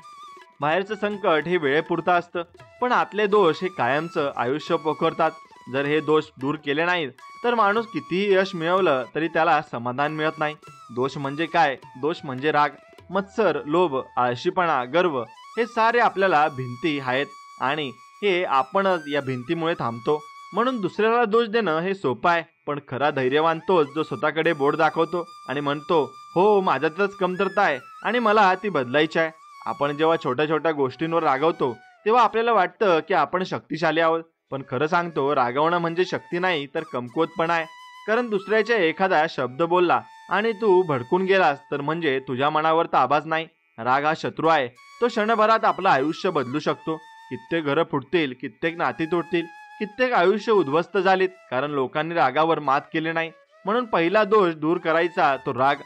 बाहेरचं संकट हे वेळेपुरतं असतं, पण आतले दोष हे कायमचं आयुष्य पोखरतात. जर हे दोष दूर केले नाहीत तर माणूस कितीही यश मिळवलं तरी त्याला समाधान मिळत नाही. दोष म्हणजे काय? दोष म्हणजे राग, मत्सर, लोभ, आळशीपणा, गर्व, हे सारे आपल्याला भिंती आहेत आणि हे आपणच या भिंतीमुळे थांबतो. म्हणून दुसऱ्याला दोष देणं हे सोपं आहे, पण खरा धैर्यवान तोच जो स्वतःकडे बोट दाखवतो आणि म्हणतो हो माझ्यातच कमतरता आहे आणि मला ती बदलायची आहे. आपण जेव्हा छोट्या छोट्या गोष्टींवर रागवतो तेव्हा आपल्याला वाटतं की आपण शक्तिशाली आहोत, पण खरं सांगतो रागवणं म्हणजे शक्ती नाही तर कमकुवतपणा आहे. कारण दुसऱ्याच्या एखादा शब्द बोलला आणि तू भडकून गेलास तर म्हणजे तुझ्या मनावर ताबाच नाही. राग हा शत्रू आहे, तो क्षणभरात आपलं आयुष्य बदलू शकतो. कित्येक घरं फुटतील, कित्येक नाती तुटतील, कित्येक आयुष्य उद्ध्वस्त झालीत, कारण लोकांनी रागावर मात केली नाही. म्हणून पहिला दोष दूर करायचा तो राग.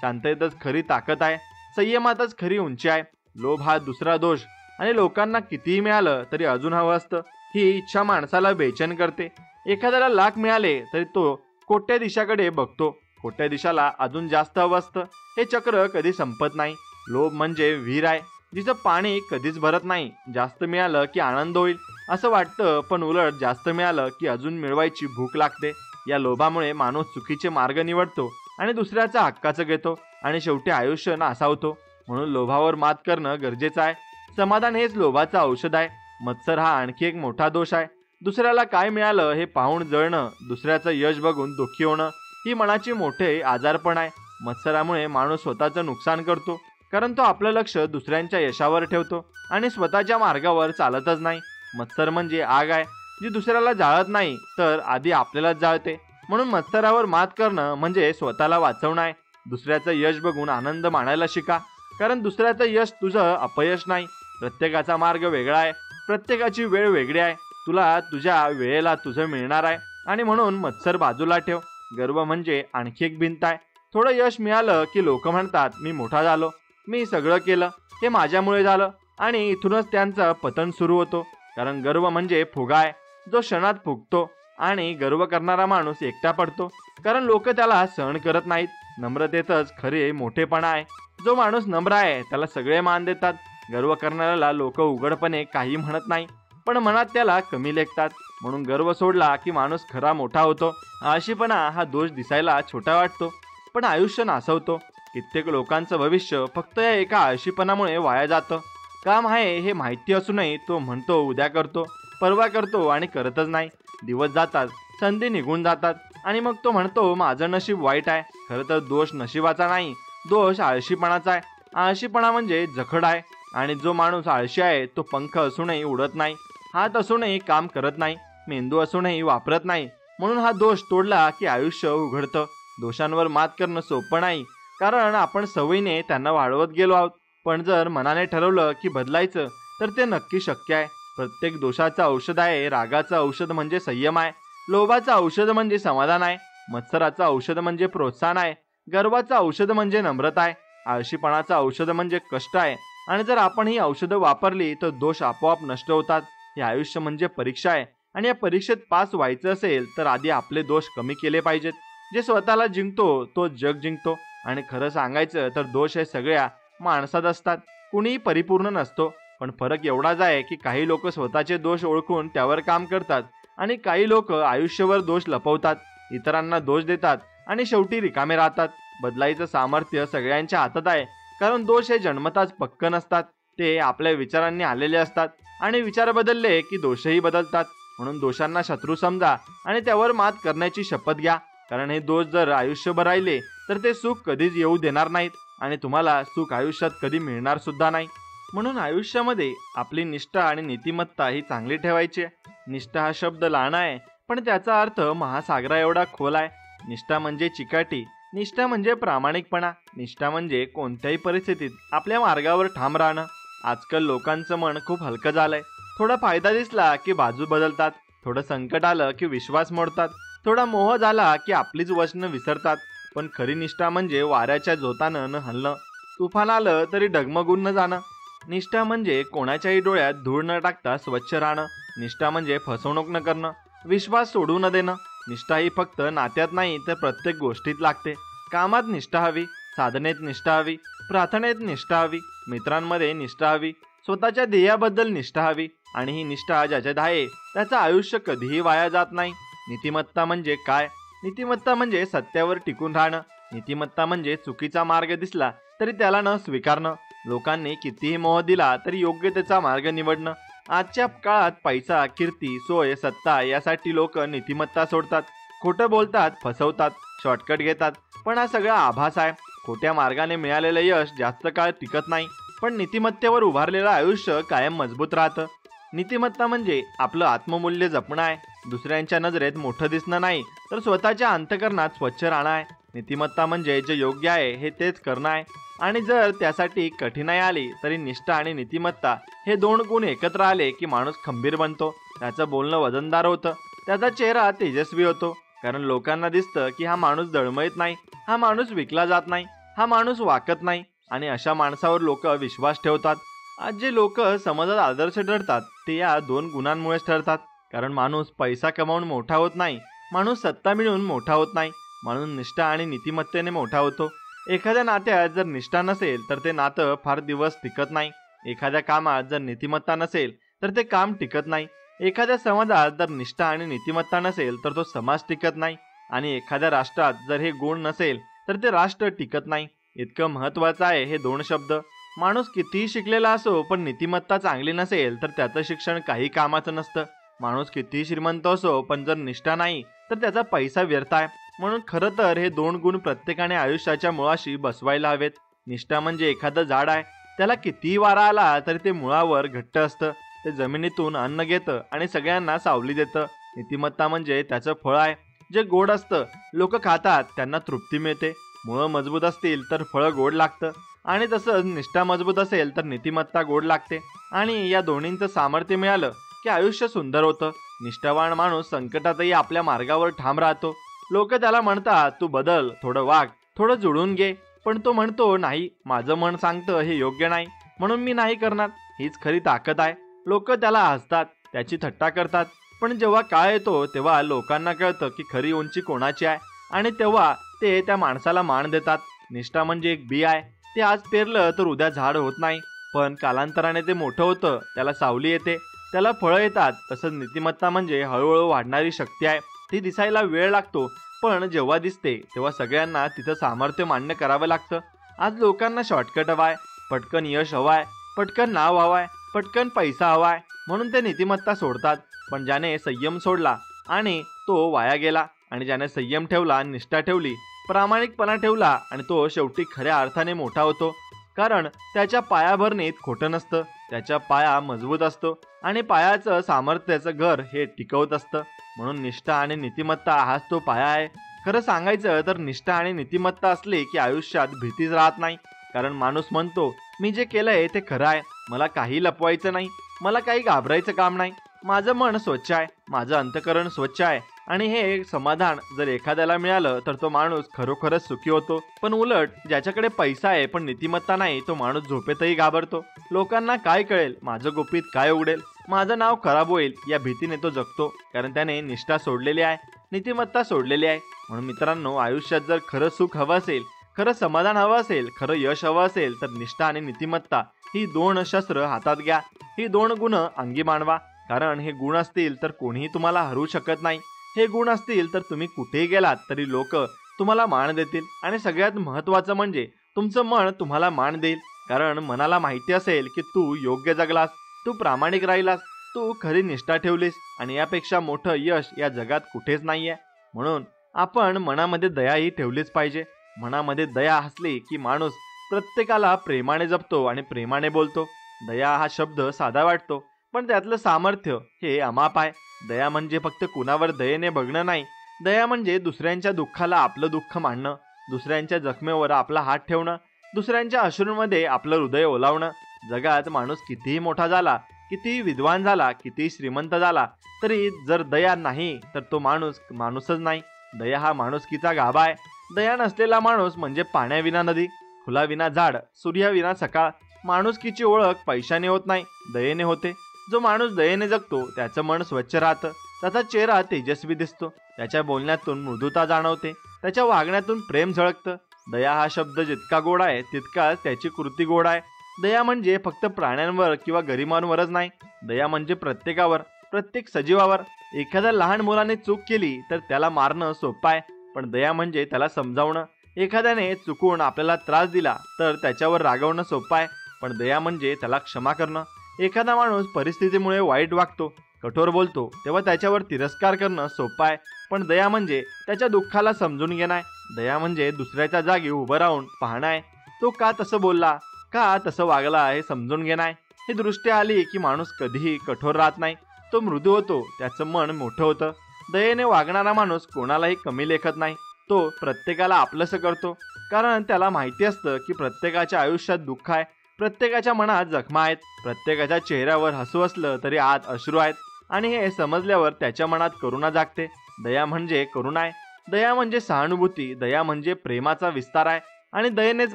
शांततेतच खरी ताकद आहे, संयमातच खरी उंची आहे. लोभ हा दुसरा दोष आणि लोकांना कितीही मिळालं तरी अजून हवं असतं, ही इच्छा माणसाला बेचैन करते. एखाद्याला लाख मिळाले तरी तो कोट्याधीशाकडे बघतो, कोट्याधीशाला अजून जास्त हवं असतं. हे चक्र कधी संपत नाही. लोभ म्हणजे विहीर आहे जिचं पाणी कधीच भरत नाही. जास्त मिळालं की आनंद होईल असं वाटतं, पण उलट जास्त मिळालं की अजून मिळवायची भूक लागते. या लोभामुळे माणूस चुकीचे मार्ग निवडतो आणि दुसऱ्याचा हक्काचं घेतो आणि शेवटी आयुष्य नासावतो. म्हणून लोभावर मात करणं गरजेचं आहे. समाधान हेच लोभाचं औषध आहे. मत्सर हा आणखी एक मोठा दोष आहे. दुसऱ्याला काय मिळालं हे पाहून जळणं, दुसऱ्याचं यश बघून दुःखी होणं, ही मनाची मोठे आजारपण आहे. मत्सरामुळे माणूस स्वतःचं नुकसान करतो, कारण तो आपलं लक्ष दुसऱ्यांच्या यशावर ठेवतो आणि स्वतःच्या मार्गावर चालतच नाही. मत्सर म्हणजे आग आहे जी दुसऱ्याला जाळत नाही तर आधी आपल्यालाच जाळते. म्हणून मत्सरावर मात करणं म्हणजे स्वतःला वाचवणं आहे. दुसऱ्याचं यश बघून आनंद मानायला शिका, कारण दुसऱ्याचं यश तुझं अपयश नाही. प्रत्येकाचा मार्ग वेगळा आहे, प्रत्येकाची वेळ वेगळी आहे. तुला तुझ्या वेळेला तुझं मिळणार आहे आणि म्हणून मत्सर बाजूला ठेव. गर्व म्हणजे आणखी एक भिंत आहे. थोडं यश मिळालं की लोक म्हणतात मी मोठा झालो, मी सगळं केलं, हे माझ्यामुळे झालं आणि इथूनच त्यांचं पतन सुरू होतो. कारण गर्व म्हणजे फुगा आहे, जो क्षणात फुगतो. आणि गर्व करणारा माणूस एकटा पडतो, कारण लोक त्याला सहन करत नाहीत. नम्रतेतच खरे मोठेपणा आहे. जो माणूस नम्र आहे त्याला सगळे मान देतात. गर्व करणाऱ्याला लोक उघडपणे काही म्हणत नाही, पण मनात त्याला कमी लेखतात. म्हणून गर्व सोडला की माणूस खरा मोठा होतो. आळशीपणा हा दोष दिसायला छोटा वाटतो, पण आयुष्य नासवतो. कित्येक लोकांचं भविष्य फक्त या एका आळशीपणामुळे वाया जातं. काम आहे हे माहिती असूनही तो म्हणतो उद्या करतो, परवा करतो आणि करतच नाही. दिवस जातात, संधी निघून जातात आणि मग तो म्हणतो माझं नशीब वाईट आहे. खरं तर दोष नशिबाचा नाही, दोष आळशीपणाचा आहे. आळशीपणा म्हणजे जखड आहे. आणि जो माणूस आळशी आहे तो पंख असूनही उडत नाही, हात असूनही काम करत नाही, मेंदू असूनही वापरत नाही. म्हणून हा दोष तोडला की आयुष्य उघडतं. दोषांवर मात करणं सोपं नाही, कारण आपण सवयीने त्यांना वाढवत गेलो आहोत. पण जर मनाने ठरवलं की बदलायचं तर ते नक्की शक्य आहे. प्रत्येक दोषाचं औषध आहे. रागाचं औषध म्हणजे संयम आहे, लोभाचं औषध म्हणजे समाधान आहे, मत्सराचं औषध म्हणजे प्रोत्साहन आहे, गर्वाचं औषध म्हणजे नम्रता आहे, आळशीपणाचं औषध म्हणजे कष्ट आहे. आणि जर आपण ही औषधं वापरली तर दोष आपोआप नष्ट होतात. हे आयुष्य म्हणजे परीक्षा आहे, आणि या परीक्षेत पास व्हायचं असेल तर आधी आपले दोष कमी केले पाहिजेत. जे स्वतःला जिंकतो तो जग जिंकतो. आणि खरं सांगायचं तर दोष हे सगळ्या माणसात असतात, कुणीही परिपूर्ण नसतो. पण फरक एवढाच आहे की काही लोक स्वतःचे दोष ओळखून त्यावर काम करतात, आणि काही लोक आयुष्यभर दोष लपवतात, इतरांना दोष देतात आणि शेवटी रिकामे राहतात. बदलायचं सामर्थ्य सगळ्यांच्या हातात आहे, कारण दोष हे जन्मताच पक्क नसतात, ते आपल्या विचारांनी आलेले असतात. आणि विचार बदलले की दोषही बदलतात. म्हणून दोषांना शत्रू समजा आणि त्यावर मात करण्याची शपथ घ्या. कारण हे दोष जर आयुष्यभर राहिले तर ते सुख कधीच येऊ देणार नाहीत, आणि तुम्हाला सुख आयुष्यात कधी मिळणार सुद्धा नाही. म्हणून आयुष्यामध्ये आपली निष्ठा आणि नीतिमत्ता ही चांगली ठेवायची आहे. निष्ठा हा शब्द लहान आहे, पण त्याचा अर्थ महासागरा एवढा खोल आहे. निष्ठा म्हणजे चिकाटी, निष्ठा म्हणजे प्रामाणिकपणा, निष्ठा म्हणजे कोणत्याही परिस्थितीत आपल्या मार्गावर ठाम राहणं. आजकाल लोकांचं मन खूप हलकं झालंय. थोडा फायदा दिसला की बाजू बदलतात, थोडं संकट आलं की विश्वास मोडतात, थोडा मोह झाला की आपलीच वचनं विसरतात. पण खरी निष्ठा म्हणजे वाऱ्याच्या जोतानं न हलणं, तुफान आलं तरी डगमगून न जाणं. निष्ठा म्हणजे कोणाच्याही डोळ्यात धूळ न टाकता स्वच्छ राहणं. निष्ठा म्हणजे फसवणूक न करणं, विश्वास सोडू न देणं. निष्ठा ही फक्त नात्यात नाही तर प्रत्येक गोष्टीत लागते. कामात निष्ठा हवी, साधनेत निष्ठा हवी, प्रार्थनेत निष्ठा हवी, मित्रांमध्ये निष्ठा हवी, स्वतःच्या ध्येयाबद्दल निष्ठा हवी. आणि ही निष्ठा ज्याच्यात आहे त्याचं आयुष्य कधीही वाया जात नाही. नीतिमत्ता म्हणजे काय? नीतिमत्ता म्हणजे सत्यावर टिकून राहणं. नीतिमत्ता म्हणजे चुकीचा मार्ग दिसला तरी त्याला न स्वीकारणं. लोकांनी कितीही मोह दिला तरी योग्य त्याचा मार्ग निवडणं. आजच्या काळात पैसा, कीर्ती, सोय, सत्ता यासाठी लोक नीतिमत्ता सोडतात, खोटं बोलतात, फसवतात, शॉर्टकट घेतात. पण हा सगळा आभास आहे. खोट्या मार्गाने मिळालेलं यश जास्त काळ टिकत नाही, पण नीतिमत्तेवर उभारलेलं आयुष्य कायम मजबूत राहतं. नीतिमत्ता म्हणजे आपलं आत्ममूल्य जपणं आहे. दुसऱ्यांच्या नजरेत मोठं दिसणं नाही, तर स्वतःच्या अंतःकरणात स्वच्छ राहणं आहे. नीतिमत्ता म्हणजे जे योग्य आहे हे तेच करणं आहे. आणि जर त्यासाठी कठीणाई आली तरी निष्ठा आणि नीतिमत्ता हे दोन गुण एकत्र आले की माणूस खंबीर बनतो. त्याचं बोलणं वजनदार होतं, त्याचा चेहरा तेजस्वी होतो. कारण लोकांना दिसतं की हा माणूस दळमळीत नाही, हा माणूस विकला जात नाही, हा माणूस वाकत नाही. आणि अशा माणसावर लोक विश्वास ठेवतात. आज जे लोक समाजात आदर्श ठरतात ते या दोन गुणांमुळेच ठरतात. कारण माणूस पैसा कमावून मोठा होत नाही, माणूस सत्ता मिळवून मोठा होत नाही, माणूस निष्ठा आणि नीतिमत्तेने मोठा होतो. एखाद्या नात्यात जर निष्ठा नसेल तर ते नातं फार दिवस टिकत नाही. एखाद्या कामात जर नीतिमत्ता नसेल तर ते काम टिकत नाही. एखाद्या समाजात जर निष्ठा आणि नीतिमत्ता नसेल तर तो समाज टिकत नाही. आणि एखाद्या राष्ट्रात जर हे गुण नसेल तर ते राष्ट्र टिकत नाही. इतकं महत्वाचं आहे हे दोन शब्द. माणूस कितीही शिकलेला असो पण नीतिमत्ता चांगली नसेल तर त्याचं शिक्षण काही कामाचं नसतं. माणूस कितीही श्रीमंत असो पण जर निष्ठा नाही तर त्याचा पैसा व्यर्थ आहे. म्हणून खरं तर हे दोन गुण प्रत्येकाने आयुष्याच्या मुळाशी बसवायला हवेत. निष्ठा म्हणजे एखादं झाड आहे, त्याला कितीही वारा आला तरी ते मुळावर घट्ट असतं. ते जमिनीतून अन्न घेतं आणि सगळ्यांना सावली देतं. नीतिमत्ता म्हणजे त्याचं फळ आहे, जे गोड असतं, लोक खातात, त्यांना तृप्ती मिळते. मुळं मजबूत असतील तर फळं गोड लागतं, आणि तसंच निष्ठा मजबूत असेल तर नीतिमत्ता गोड लागते. आणि या दोन्हींचं सामर्थ्य मिळालं की आयुष्य सुंदर होतं. निष्ठावान माणूस संकटातही आपल्या मार्गावर ठाम राहतो. लोक त्याला म्हणतात तू बदल, थोडं वाग, थोडं जुळून घे. पण तो म्हणतो नाही, माझं मन सांगतं हे योग्य नाही, म्हणून मी नाही करणार. हीच खरी ताकद आहे. लोक त्याला हसतात, त्याची थट्टा करतात. पण जेव्हा काळ येतो तेव्हा लोकांना कळतं की खरी उंची कोणाची आहे, आणि तेव्हा ते त्या माणसाला मान देतात. निष्ठा म्हणजे एक बी आहे. ते आज पेरलं तर उद्या झाड होत नाही, पण कालांतराने ते मोठं होतं, त्याला सावली येते, त्याला फळं येतात. तसंच नीतिमत्ता म्हणजे हळूहळू वाढणारी शक्ती आहे. ती दिसायला वेळ लागतो, पण जेव्हा दिसते तेव्हा सगळ्यांना तिथं सामर्थ्य मान्य करावं लागतं. आज लोकांना शॉर्टकट हवाय, पटकन यश हवाय, पटकन नाव हवाय, पटकन पैसा हवाय, म्हणून ते नीतिमत्ता सोडतात. पण ज्याने संयम सोडला आणि तो वाया गेला, आणि ज्याने संयम ठेवला, निष्ठा ठेवली, प्रामाणिकपणा ठेवला, आणि तो शेवटी खऱ्या अर्थाने मोठा होतो. कारण त्याच्या पायाभरणीत खोटं नसतं, त्याच्या पाया मजबूत असतो, आणि पायाचं सामर्थ्याचं घर हे टिकवत असतं. म्हणून निष्ठा आणि नीतिमत्ता हाच तो पाया आहे. खरं सांगायचं तर निष्ठा आणि नीतिमत्ता असली की आयुष्यात भीतीच राहत नाही. कारण माणूस म्हणतो, मी जे केलंय ते खरं आहे, मला काही लपवायचं नाही, मला काही घाबरायचं काम नाही, माझं मन स्वच्छ आहे, माझं अंतःकरण स्वच्छ आहे. आणि हे समाधान जर एखाद्याला मिळालं तर तो माणूस खरोखरच सुखी होतो. पण उलट ज्याच्याकडे पैसा आहे पण नीतिमत्ता नाही, तो माणूस झोपेतही घाबरतो. लोकांना काय कळेल, माझं गुपित काय उघडेल, माझं नाव खराब होईल, या भीतीने तो जगतो. कारण त्याने निष्ठा सोडलेली आहे, नीतिमत्ता सोडलेली आहे. म्हणून मित्रांनो, आयुष्यात जर खरं सुख हवं असेल, खरं समाधान हवं असेल, खरं यश हवं असेल, तर निष्ठा आणि नीतिमत्ता ही दोन शस्त्र हातात घ्या. ही दोन गुण अंगी मांडवा. कारण हे गुण असतील तर कोणीही तुम्हाला हरवू शकत नाही. हे गुण असतील तर तुम्ही कुठेही गेलात तरी लोक तुम्हाला मान देतील. आणि सगळ्यात महत्त्वाचं म्हणजे तुमचं मन तुम्हाला मान देईल. कारण मनाला माहिती असेल की तू योग्य जगलास, तू प्रामाणिक राहिलास, तू खरी निष्ठा ठेवलीस, आणि यापेक्षा मोठं यश या जगात कुठेच नाहीये. म्हणून आपण मनामध्ये दयाही ठेवलीच पाहिजे. मनामध्ये दया असली की माणूस प्रत्येकाला प्रेमाने जपतो आणि प्रेमाने बोलतो. दया हा शब्द साधा वाटतो, पण त्यातलं सामर्थ्य हे अमाप आहे. दया म्हणजे फक्त कुणावर दयेने बघणं नाही. दया म्हणजे दुसऱ्यांच्या दुःखाला आपलं दुःख मानणं, दुसऱ्यांच्या जखमेवर आपला हात ठेवणं, दुसऱ्यांच्या अश्रूंमध्ये आपलं हृदय ओलावणं. जगात माणूस कितीही मोठा झाला, कितीही विद्वान झाला, कितीही श्रीमंत झाला, तरी जर दया नाही तर तो माणूस माणूसच नाही. दया हा माणुसकीचा गाभा आहे. दया नसलेला माणूस म्हणजे पाण्याविना नदी, फुलाविना झाड, सूर्याविना सकाळ. माणुसकीची ओळख पैशाने होत नाही, दयेने होते. जो माणूस दयेने जगतो त्याचं मन स्वच्छ राहतं, त्याचा चेहरा तेजस्वी दिसतो, त्याच्या बोलण्यातून मृदुता जाणवते, त्याच्या वागण्यातून प्रेम झळकतं. दया हा शब्द जितका गोड आहे तितकाच त्याची कृती गोड आहे. दया म्हणजे फक्त प्राण्यांवर किंवा गरिबांवरच नाही. दया म्हणजे प्रत्येकावर, प्रत्येक सजीवावर. एखाद्या लहान मुलाने चूक केली तर त्याला मारणं सोपं आहे, पण दया म्हणजे त्याला समजावणं. एखाद्याने चुकून आपल्याला त्रास दिला तर त्याच्यावर रागवणं सोपं आहे, पण दया म्हणजे त्याला क्षमा करणं. एखादा माणूस परिस्थितीमुळे वाईट वागतो, कठोर बोलतो, तेव्हा त्याच्यावर तिरस्कार करणं सोपं आहे, पण दया म्हणजे त्याच्या दुःखाला समजून घेणं आहे. दया म्हणजे दुसऱ्याच्या जागी उभं राहून पाहणं आहे. तो का तसं बोलला, का तसं वागला हे समजून घेणं आहे. ही दृष्टी आली की माणूस कधीही कठोर राहत नाही, तो मृदू होतो, त्याचं मन मोठं होतं. दयेने वागणारा माणूस कोणालाही कमी लेखत नाही, तो प्रत्येकाला आपलंसं करतो. कारण त्याला माहिती असतं की प्रत्येकाच्या आयुष्यात दुःख आहे, प्रत्येकाच्या मनात जखमा आहेत, प्रत्येकाच्या चेहऱ्यावर हसू असलं तरी आत अश्रू आहेत. आणि हे समजल्यावर त्याच्या मनात करुणा जागते. दया म्हणजे करुणा आहे, दया म्हणजे सहानुभूती, दया म्हणजे प्रेमाचा विस्तार आहे. आणि दयेनेच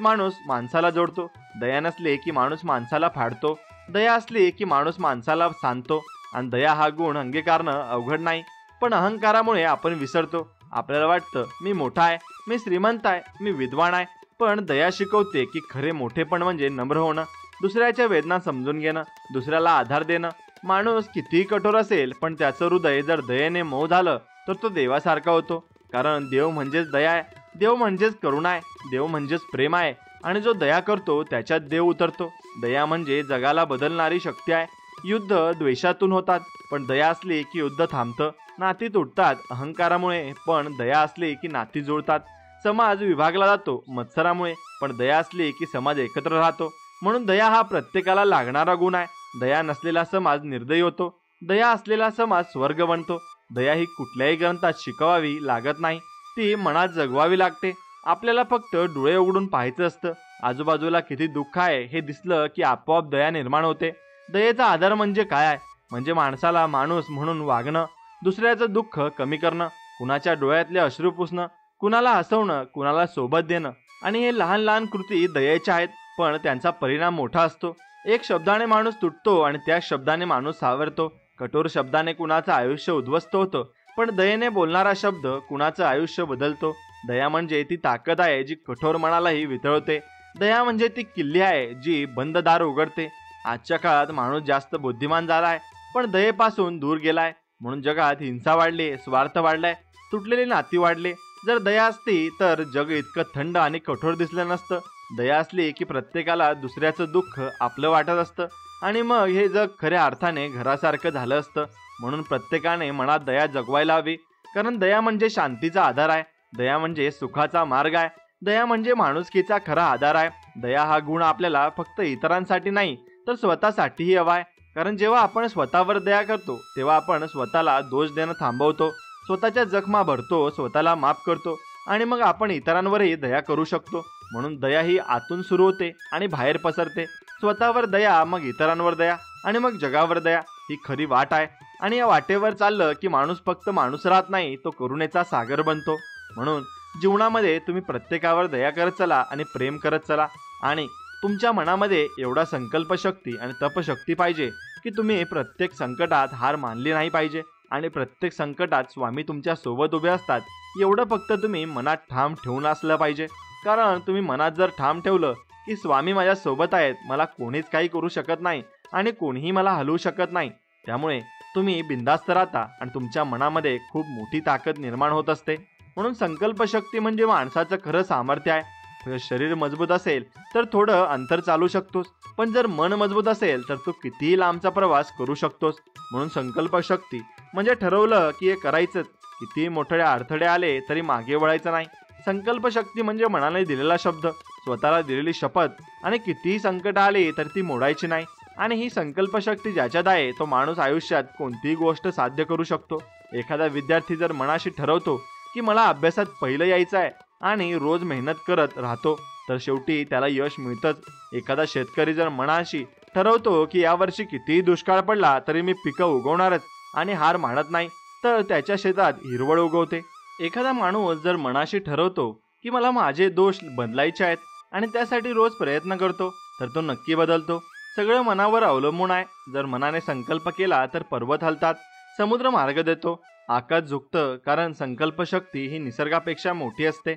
माणूस माणसाला जोडतो. दया नसली की माणूस माणसाला फाडतो, दया असली की माणूस माणसाला सांधतो. आणि दया हा गुण अंगीकारणं अवघड नाही, पण अहंकारामुळे आपण विसरतो. आपल्याला वाटतं मी मोठा आहे, मी श्रीमंत आहे, मी विद्वान आहे. पण दया शिकवते की खरे मोठेपण म्हणजे नम्र होणं, दुसऱ्याच्या वेदना समजून घेणं, दुसऱ्याला आधार देणं. माणूस कितीही कठोर असेल पण त्याचं हृदय जर दयेने मऊ झालं तर तो देवासारखा होतो. कारण देव म्हणजेच दया आहे, देव म्हणजेच करुणा आहे, देव म्हणजेच प्रेम आहे. आणि जो दया करतो त्याच्यात देव उतरतो. दया म्हणजे जगाला बदलणारी शक्ती आहे. युद्ध द्वेषातून होतात, पण दया असली की युद्ध थांबतं. नाती तुटतात अहंकारामुळे, पण दया असली की नाती जुळतात. समाज विभागला जातो मत्सरामुळे, पण दया असली की समाज एकत्र राहतो. म्हणून दया हा प्रत्येकाला लागणारा गुण आहे. दया नसलेला समाज निर्दयी होतो, दया असलेला समाज स्वर्ग बनतो. दया ही कुठल्याही ग्रंथात शिकवावी लागत नाही, ती मनात जगवावी लागते. आपल्याला फक्त डोळे उघडून पाहायचं असतं. आजूबाजूला किती दुःख आहे हे दिसलं की आपोआप दया निर्माण होते. दयेचा आधार म्हणजे काय आहे, म्हणजे माणसाला माणूस म्हणून वागणं, दुसऱ्याचं दुःख कमी करणं, कुणाच्या डोळ्यातले अश्रू पुसणं, कुणाला हसवणं, कुणाला सोबत देणं. आणि हे लहान लहान कृती दयेच्या आहेत, पण त्यांचा परिणाम मोठा असतो. एक शब्दाने माणूस तुटतो आणि त्या शब्दाने माणूस सावरतो. कठोर शब्दाने कुणाचं आयुष्य उद्ध्वस्त होतं, पण दयेने बोलणारा शब्द कुणाचं आयुष्य बदलतो. दया म्हणजे ती ताकद आहे जी कठोर मनालाही वितळवते. दया म्हणजे ती किल्ली आहे जी बंद दार उघडते. आजच्या काळात माणूस जास्त बुद्धिमान झालाय, पण दयेपासून दूर गेलाय. म्हणून जगात हिंसा वाढली, स्वार्थ वाढलाय, तुटलेली नाती वाढले. जर दया असती तर जग इतकं थंड आणि कठोर दिसलं नसतं. दया असली की प्रत्येकाला दुसऱ्याचं दुःख आपलं वाटत असतं आणि मग हे जग खऱ्या अर्थाने घरासारखं झालं असतं. म्हणून प्रत्येकाने मनात दया जगवायला हवी, कारण दया म्हणजे शांतीचा आधार आहे. दया म्हणजे सुखाचा मार्ग आहे. दया म्हणजे माणुसकीचा खरा आधार आहे. दया हा गुण आपल्याला फक्त इतरांसाठी नाही तर स्वतःसाठीही हवा आहे. कारण जेव्हा आपण स्वतःवर दया करतो तेव्हा आपण स्वतःला दोष देणं थांबवतो, स्वतःच्या जखमा भरतो, स्वतःला माफ करतो आणि मग आपण इतरांवरही दया करू शकतो. म्हणून दया ही आतून सुरू होते आणि बाहेर पसरते. स्वतःवर दया, मग इतरांवर दया आणि मग जगावर दया, ही खरी वाट आहे. आणि या वाटेवर चाललं की माणूस फक्त माणूस राहत नाही, तो करुणेचा सागर बनतो. म्हणून जीवनामध्ये तुम्ही प्रत्येकावर दया करत चला आणि प्रेम करत चला. आणि तुमच्या मनामध्ये एवढा संकल्पशक्ती आणि तपशक्ती पाहिजे की तुम्ही प्रत्येक संकटात हार मानली नाही पाहिजे आणि प्रत्येक संकटात स्वामी तुमच्या सोबत उभे असतात, एवढं फक्त तुम्ही मनात ठाम ठेवून असलं पाहिजे. कारण तुम्ही मनात जर ठाम ठेवलं की स्वामी माझ्या सोबत आहेत, मला कोणीच काही करू शकत नाही आणि कोणीही मला हलवू शकत नाही, त्यामुळे तुम्ही बिनधास्त राहता आणि तुमच्या मनामध्ये खूप मोठी ताकद निर्माण होत असते. म्हणून संकल्पशक्ती म्हणजे माणसाचं खरं सामर्थ्य आहे. शरीर मजबूत असेल तर थोडं अंतर चालू शकतोस, पण जर मन मजबूत असेल तर तू कितीही लांबचा प्रवास करू शकतोस. म्हणून संकल्पशक्ती म्हणजे ठरवलं की हे करायचंच, कितीही मोठे अडथळे आले तरी मागे वळायचं नाही. संकल्पशक्ती म्हणजे मनाने दिलेला शब्द, स्वतःला दिलेली शपथ आणि कितीही संकट आली तर ती मोडायची नाही. आणि ही संकल्पशक्ती ज्याच्यात आहे तो माणूस आयुष्यात कोणतीही गोष्ट साध्य करू शकतो. एखादा विद्यार्थी जर मनाशी ठरवतो की मला अभ्यासात पहिलं यायचं आहे आणि रोज मेहनत करत राहतो तर शेवटी त्याला यश मिळतंच. एखादा शेतकरी जर मनाशी ठरवतो की यावर्षी कितीही दुष्काळ पडला तरी मी पिकं उगवणारच आणि हार मानत नाही, तर त्याच्या शेतात हिरवळ उगवते. एखादा माणूस जर मनाशी ठरवतो की मला माझे दोष बदलायचे आहेत आणि त्यासाठी रोज प्रयत्न करतो तर तो नक्की बदलतो. सगळं मनावर अवलंबून आहे. जर मनाने संकल्प केला तर पर्वत हलतात, समुद्र मार्ग देतो, आकाश झुकतं, कारण संकल्पशक्ती ही निसर्गापेक्षा मोठी असते.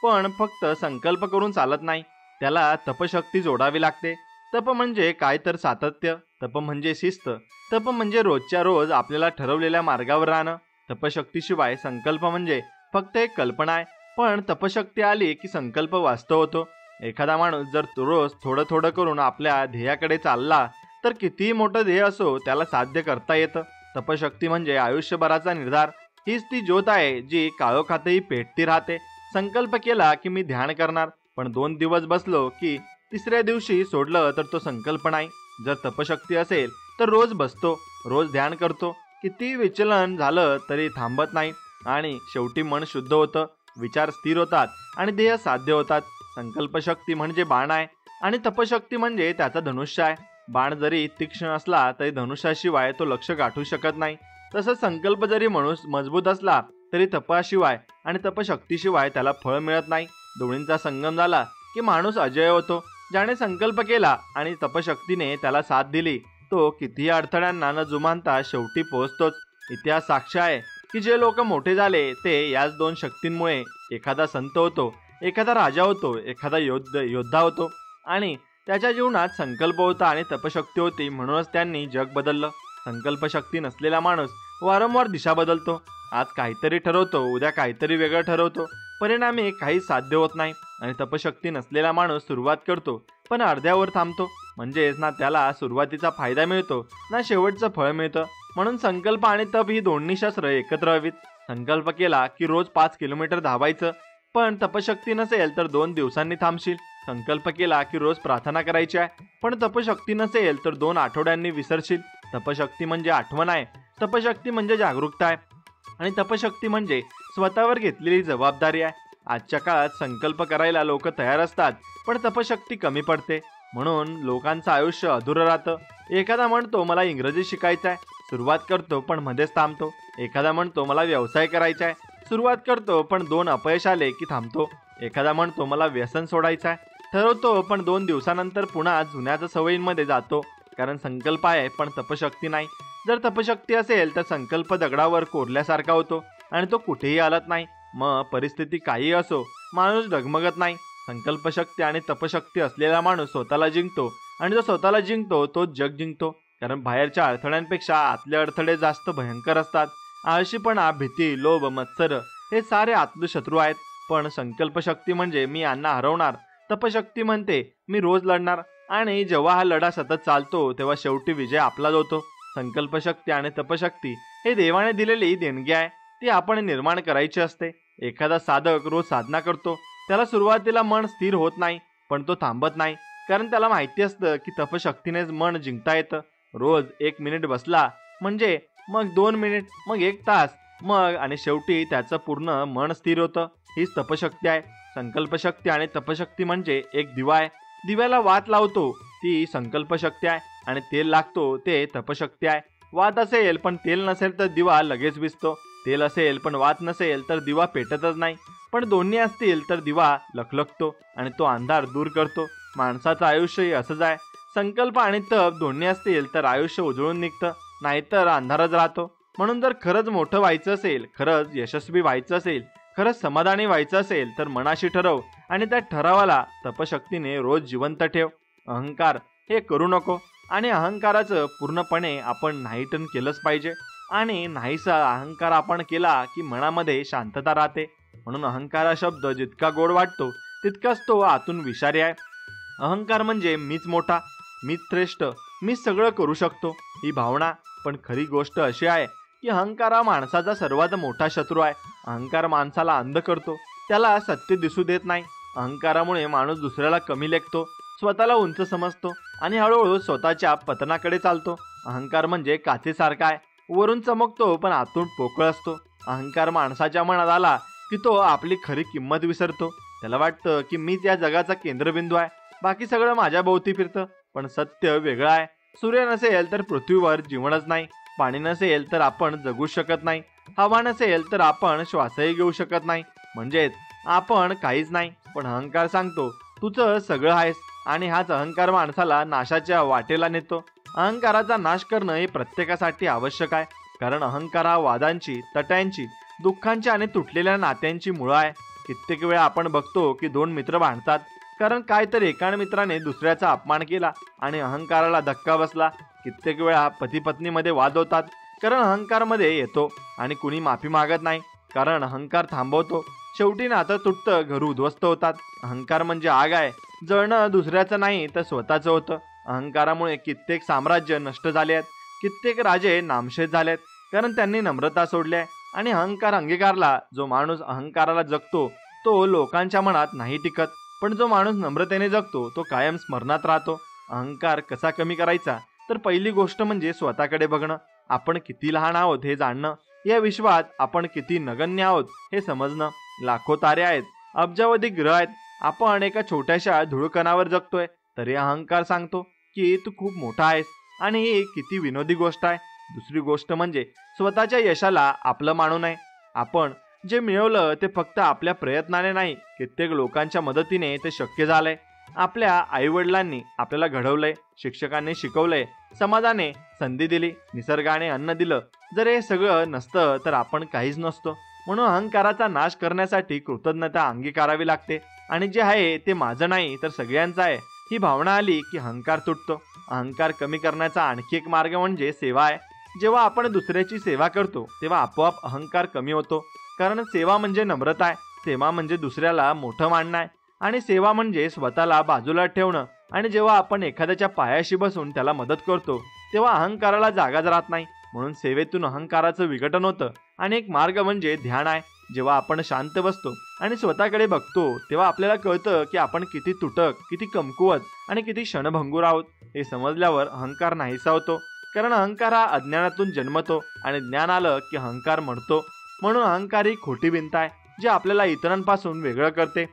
पण फक्त संकल्प करून चालत नाही, त्याला तपशक्ती जोडावी लागते. तप म्हणजे काय तर सातत्य, तप म्हणजे शिस्त, तप म्हणजे रोजच्या रोज आपल्याला ठरवलेल्या मार्गावर राहणं. तपशक्तीशिवाय संकल्प म्हणजे फक्त एक कल्पना आहे, पण तपशक्ती आली की संकल्प वास्तव होतो. एखादा माणूस जर रोज थोडं थोडं करून आपल्या ध्येयाकडे चालला तर कितीही मोठं ध्येय असो त्याला साध्य करता येतं. तपशक्ती म्हणजे आयुष्यभराचा निर्धार. हीच ती ज्योत आहे जी काळोखातही पेटती राहते. संकल्प केला की मी ध्यान करणार, पण 2 दिवस बसलो की तिसऱ्या दिवशी सोडलं तर तो संकल्प नाही. जर तपशक्ती असेल तर रोज बसतो, रोज ध्यान करतो, किती विचलन झालं तरी थांबत नाही आणि शेवटी मन शुद्ध होतं, विचार स्थिर होतात आणि ध्येय साध्य होतात. संकल्पशक्ती म्हणजे बाण आहे आणि तपशक्ती म्हणजे त्याचा धनुष्य आहे. बाण जरी तीक्ष्ण असला तरी धनुष्याशिवाय तो लक्ष्य गाठू शकत नाही. तसंच संकल्प जरी माणूस मजबूत असला तरी तपाशिवाय आणि तपशक्तीशिवाय त्याला फळ मिळत नाही. दोन्हींचा संगम झाला की माणूस अजय होतो. ज्याने संकल्प केला आणि तपशक्तीने त्याला साथ दिली तो कितीही अडथळ्यांना न जुमानता शेवटी पोहोचतोच. इतिहास साक्ष आहे की जे लोक मोठे झाले ते याच 2 शक्तींमुळे. एखादा संत होतो, एखादा राजा होतो, एखादा योद्धा होतो आणि त्याच्या जीवनात संकल्प होता आणि तपशक्ती होती, म्हणूनच त्यांनी जग बदललं. संकल्पशक्ती नसलेला माणूस वारंवार दिशा बदलतो. आज काहीतरी ठरवतो, उद्या काहीतरी वेगळं ठरवतो, परिणामी काहीच साध्य होत नाही. आणि तपशक्ती नसलेला माणूस सुरुवात करतो पण अर्ध्यावर थांबतो, म्हणजेच ना त्याला सुरुवातीचा फायदा मिळतो ना शेवटचं फळ मिळतं. म्हणून संकल्प आणि तप ही दोन्ही शस्त्र एकत्र हवीत. संकल्प केला की रोज 5 किलोमीटर धावायचं, पण तपशक्ती नसेल तर 2 दिवसांनी थांबशील. संकल्प केला की रोज प्रार्थना करायची आहे, पण तपशक्ती नसेल तर 2 आठवड्यांनी विसरशील. तपशक्ती म्हणजे आठवण आहे, तपशक्ती म्हणजे जागरूकता आहे आणि तपशक्ती म्हणजे स्वतःवर घेतलेली जबाबदारी आहे. आजच्या काळात संकल्प करायला लोक तयार असतात, पण तपशक्ती कमी पडते, म्हणून लोकांचं आयुष्य अधुरं राहतं. एखादा म्हणतो मला इंग्रजी शिकायचं आहे, सुरुवात करतो पण मध्येच थांबतो. एखादा म्हणतो मला व्यवसाय करायचा आहे, सुरुवात करतो पण 2 अपयश आले की थांबतो. एखादा म्हणतो मला व्यसन सोडायचं आहे, ठरवतो पण 2 दिवसानंतर पुन्हा जुन्याच सवयींमध्ये जातो. कारण संकल्प आहे पण तपशक्ती नाही. जर तपशक्ती असेल तर संकल्प दगडावर कोरल्यासारखा होतो आणि तो कुठेही हलत नाही. मग परिस्थिती काही असो, माणूस डगमगत नाही. संकल्पशक्ती आणि तपशक्ती असलेला माणूस स्वतःला जिंकतो आणि जो स्वतःला जिंकतो तो जग जिंकतो. कारण बाहेरच्या अडथळ्यांपेक्षा आतले अडथळे जास्त भयंकर असतात. आळशीपणा, भीती, लोभ, मत्सर हे सारे आतले शत्रू आहेत. पण संकल्पशक्ती म्हणजे मी यांना हरवणार, तपशक्ती म्हणते मी रोज लढणार. आणि जेव्हा हा लढा सतत चालतो तेव्हा शेवटी विजय आपलाच होतो. संकल्पशक्ती आणि तपशक्ती हे देवाने दिलेली देणगी आहे, ती आपण निर्माण करायची असते. एखादा साधक रोज साधना करतो, त्याला सुरुवातीला मन स्थिर होत नाही, पण तो थांबत नाही. कारण त्याला माहिती असतं की तपशक्तीनेच मन जिंकता येतं. रोज 1 मिनिट बसला म्हणजे मग 2 मिनिट, मग 1 तास, मग आणि शेवटी त्याचं पूर्ण मन स्थिर होतं. हीच तपशक्ती आहे. संकल्पशक्ती आणि तपशक्ती म्हणजे एक दिवा आहे. दिव्याला वात लावतो ती संकल्पशक्ती आहे आणि तेल लागतो ते तपशक्ती आहे. वात असेल पण तेल नसेल तर दिवा लगेच विझतो. तेल असेल पण वात नसेल तर दिवा पेटतच नाही. पण दोन्ही असतील तर दिवा लखलखतो आणि तो अंधार दूर करतो. माणसाचं आयुष्यही असंच आहे. संकल्प आणि तप दोन्ही असतील तर आयुष्य उजळून निघतं, नाहीतर अंधारच राहतो. म्हणून जर खरंच मोठं व्हायचं असेल, खरंच यशस्वी व्हायचं असेल, खरंच समाधानी व्हायचं असेल तर मनाशी ठरव आणि त्या ठरावाला तपशक्तीने रोज जिवंत ठेव. अहंकार हे करू नको आणि अहंकाराचं पूर्णपणे आपण नाहीटन केलंच पाहिजे. आणि नाहीसा अहंकार आपण केला की मनामध्ये शांतता राहते. म्हणून अहंकार हा शब्द जितका गोड वाटतो तितकाच तो आतून विषारी आहे. अहंकार म्हणजे मीच मोठा, मीच श्रेष्ठ, मीच सगळं करू शकतो ही भावना. पण खरी गोष्ट अशी आहे की अहंकार हा माणसाचा सर्वात मोठा शत्रू आहे. अहंकार माणसाला अंध करतो, त्याला सत्य दिसू देत नाही. अहंकारामुळे माणूस दुसऱ्याला कमी लेखतो, स्वतःला उंच समजतो आणि हळूहळू स्वतःच्या पतनाकडे चालतो. अहंकार म्हणजे काचेसारखा आहे, वरून चमकतो पण आतून पोकळ असतो. अहंकार माणसाच्या मनात आला की तो आपली खरी किंमत विसरतो. त्याला वाटतं की मीच या जगाचा केंद्रबिंदू आहे, बाकी सगळं माझ्या भोवती फिरतं. पण सत्य वेगळं आहे. सूर्य नसेल तर पृथ्वीवर जीवनच नाही, पाणी नसेल तर आपण जगू शकत नाही, हवा नसेल तर आपण श्वासही घेऊ शकत नाही. म्हणजेच आपण काहीच नाही. पण अहंकार सांगतो तुझं सगळं आहेस आणि हाच अहंकार माणसाला नाशाच्या वाटेला नेतो. अहंकाराचा नाश करणं हे प्रत्येकासाठी आवश्यक आहे. कारण अहंकार हा वादांची, तट्यांची, दुःखांची आणि तुटलेल्या नात्यांची मुळं आहे. कित्येक वेळा आपण बघतो की 2 मित्र भांडतात कारण काय तर एका मित्राने दुसऱ्याचा अपमान केला आणि अहंकाराला धक्का बसला. कित्येक वेळा पती पत्नीमध्ये वाद होतात कारण अहंकारमध्ये येतो आणि कुणी माफी मागत नाही कारण अहंकार थांबवतो. शेवटी नातं तुटतं, घर उद्ध्वस्त होतात. अहंकार म्हणजे आग आहे, जळणं दुसऱ्याचं नाही तर स्वतःचं होतं. अहंकारामुळे कित्येक साम्राज्य नष्ट झाले आहेत, कित्येक राजे नामशेष झालेत कारण त्यांनी नम्रता सोडली आहे आणि अहंकार अंगीकारला. जो माणूस अहंकाराला जगतो तो लोकांच्या मनात नाही टिकत, पण जो माणूस नम्रतेने जगतो तो कायम स्मरणात राहतो. अहंकार कसा कमी करायचा तर पहिली गोष्ट म्हणजे स्वतःकडे बघणं. आपण किती लहान आहोत हे जाणणं, या विश्वात आपण किती नगण्य आहोत हे समजणं. लाखो तारे आहेत, अब्जावधी ग्रह आहेत, आपण एका छोट्याशा धुळकणावर जगतोय, तरी अहंकार सांगतो की तू खूप मोठा आहेस. आणि ही किती विनोदी गोष्ट आहे. दुसरी गोष्ट म्हणजे स्वतःच्या यशाला आपलं मानू नये. आपण जे मिळवलं ते फक्त आपल्या प्रयत्नाने नाही, कित्येक लोकांच्या मदतीने ते शक्य झालंय. आपल्या आईवडिलांनी आपल्याला घडवलंय, शिक्षकांनी शिकवलंय, समाजाने संधी दिली, निसर्गाने अन्न दिलं. जर हे सगळं नसतं तर आपण काहीच नसतो. म्हणून अहंकाराचा नाश करण्यासाठी कृतज्ञता अंगीकारावी लागते आणि जे आहे ते माझं नाही तर सगळ्यांचं आहे ही भावना आली की अहंकार तुटतो. अहंकार कमी करण्याचा आणखी एक मार्ग म्हणजे सेवा आहे. जेव्हा आपण दुसऱ्याची सेवा करतो तेव्हा आपोआप अहंकार कमी होतो. कारण सेवा म्हणजे नम्रता आहे, सेवा म्हणजे दुसऱ्याला मोठं मानणं आहे आणि सेवा म्हणजे स्वतःला बाजूला ठेवणं. आणि जेव्हा आपण एखाद्याच्या पायाशी बसून त्याला मदत करतो तेव्हा अहंकाराला जागाच राहत नाही. म्हणून सेवेतून अहंकाराचं विघटन होतं. आणि एक मार्ग म्हणजे ध्यान आहे. जेव्हा आपण शांत बसतो आणि स्वतःकडे बघतो तेव्हा आपल्याला कळतं की आपण किती तुटक, किती कमकुवत आणि किती क्षणभंगूर आहोत. हे समजल्यावर अहंकार नाहीसा होतो. कारण अहंकार हा अज्ञानातून जन्मतो आणि ज्ञान आलं की अहंकार मरतो. म्हणून अहंकार ही खोटी भिंत आहे जी आपल्याला इतरांपासून वेगळं करते.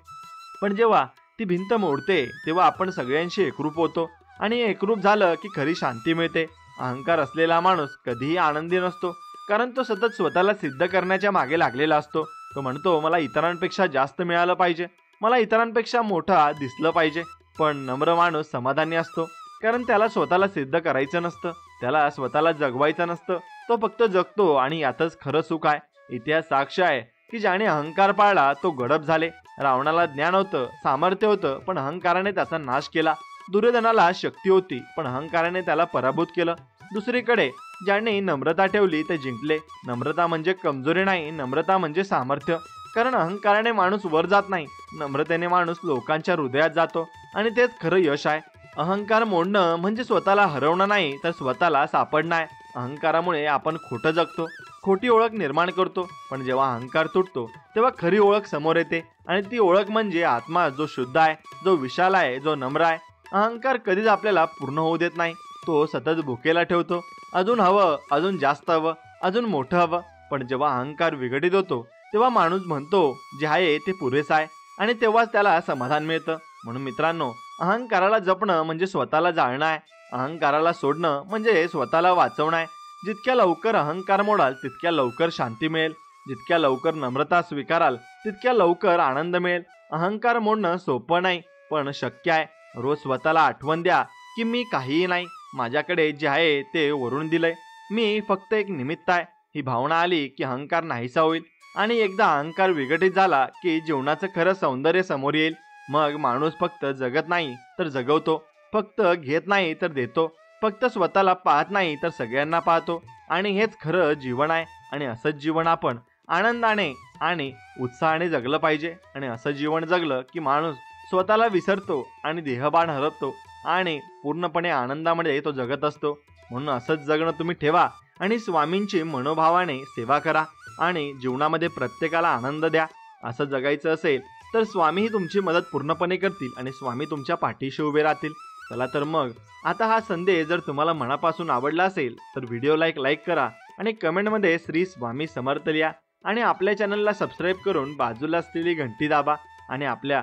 पण जेव्हा ती भिंत मोडते तेव्हा आपण सगळ्यांशी एकरूप होतो आणि एकरूप झालं की खरी शांती मिळते. अहंकार असलेला माणूस कधीही आनंदी नसतो कारण तो सतत स्वतःला सिद्ध करण्याच्या मागे लागलेला असतो. तो म्हणतो मला इतरांपेक्षा जास्त मिळालं पाहिजे, मला इतरांपेक्षा मोठा दिसलं पाहिजे. पण नम्र माणूस समाधानी असतो कारण त्याला स्वतःला सिद्ध करायचं नसतं. त्याला स्वतःला जगवायचं नसतं, तो फक्त जगतो आणि यातच खरं सुख आहे. इतिहास साक्ष आहे की ज्याने अहंकार पाळला तो गडप झाले. रावणाला ज्ञान होतं, सामर्थ्य होतं, पण अहंकाराने त्याचा नाश केला. दुर्योधनाला शक्ती होती, पण अहंकाराने त्याला पराभूत केलं. दुसरीकडे ज्यांनी नम्रता ठेवली ते जिंकले. नम्रता म्हणजे कमजोरी नाही, नम्रता म्हणजे सामर्थ्य. कारण अहंकाराने माणूस वर जात नाही, नम्रतेने माणूस लोकांच्या हृदयात जातो आणि तेच खरं यश आहे. अहंकार मोडणं म्हणजे स्वतःला हरवणं नाही, तर स्वतःला सापडणं आहे. अहंकारामुळे आपण खोटं जगतो, खोटी ओळख निर्माण करतो, पण जेव्हा अहंकार तुटतो तेव्हा खरी ओळख समोर येते आणि ती ओळख म्हणजे आत्मा, जो शुद्ध आहे, जो विशाल आहे, जो नम्र आहे. अहंकार कधीच आपल्याला पूर्ण होऊ देत नाही, तो सतत भुकेला ठेवतो. अजून हवं, अजून जास्त हवं, अजून मोठं हवं. पण जेव्हा अहंकार विघटित होतो तेव्हा माणूस म्हणतो जे आहे ते पुरेसं आहे आणि तेव्हाच त्याला समाधान मिळतं. म्हणून मित्रांनो, अहंकाराला जपणं म्हणजे स्वतःला जाळणं आहे. अहंकाराला सोडणं म्हणजे स्वतःला वाचवणं आहे. जितक्या लवकर अहंकार मोडाल तितक्या लवकर शांती मिळेल. जितक्या लवकर नम्रता स्वीकाराल तितक्या लवकर आनंद मिळेल. अहंकार मोडणं सोपं नाही, पण शक्य आहे. रोज स्वतःला आठवण द्या की मी काहीही नाही, माझ्याकडे जे आहे ते वरून दिलंय, मी फक्त एक निमित्त आहे. ही भावना आली की अहंकार नाहीसा होईल आणि एकदा अहंकार विघटित झाला की जीवनाचं खरं सौंदर्य समोर येईल. मग माणूस फक्त जगत नाही तर जगवतो, फक्त घेत नाही तर देतो, फक्त स्वतःला पाहत नाही तर सगळ्यांना पाहतो. आणि हेच खरं जीवन आहे. आणि असंच जीवन आपण आनंदाने आणि उत्साहाने जगलं पाहिजे. आणि असं जीवन जगलं की माणूस स्वतःला विसरतो आणि देहभान हरपतो आणि पूर्णपणे आनंदामध्ये तो जगत असतो. म्हणून असंच जगणं तुम्ही ठेवा आणि स्वामींची मनोभावाने सेवा करा आणि जीवनामध्ये प्रत्येकाला आनंद द्या. असं जगायचं असेल तर स्वामीही तुमची मदत पूर्णपणे करतील आणि स्वामी तुमच्या पाठीशी उभे राहतील. चला तर मग आता हा संदेश जर तुम्हाला मनापासून आवडला असेल तर व्हिडिओला एक लाईक करा आणि कमेंटमध्ये श्री स्वामी समर्थ लिहा आणि आपल्या चॅनलला सबस्क्राईब करून बाजूला असलेली घंटी दाबा. आणि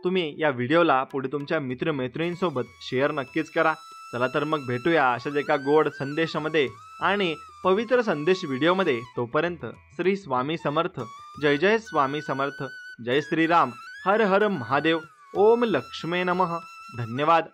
तुम्ही या व्हिडिओला पुढे तुमच्या मित्रमैत्रिणींसोबत शेअर नक्कीच करा. चला तर मग भेटूया अशाच एका गोड संदेशामध्ये आणि पवित्र संदेश व्हिडिओमध्ये. तोपर्यंत श्री स्वामी समर्थ. जय जय स्वामी समर्थ. जय श्रीराम. हर हर महादेव. ओम लक्ष्मे नमः. धन्यवाद.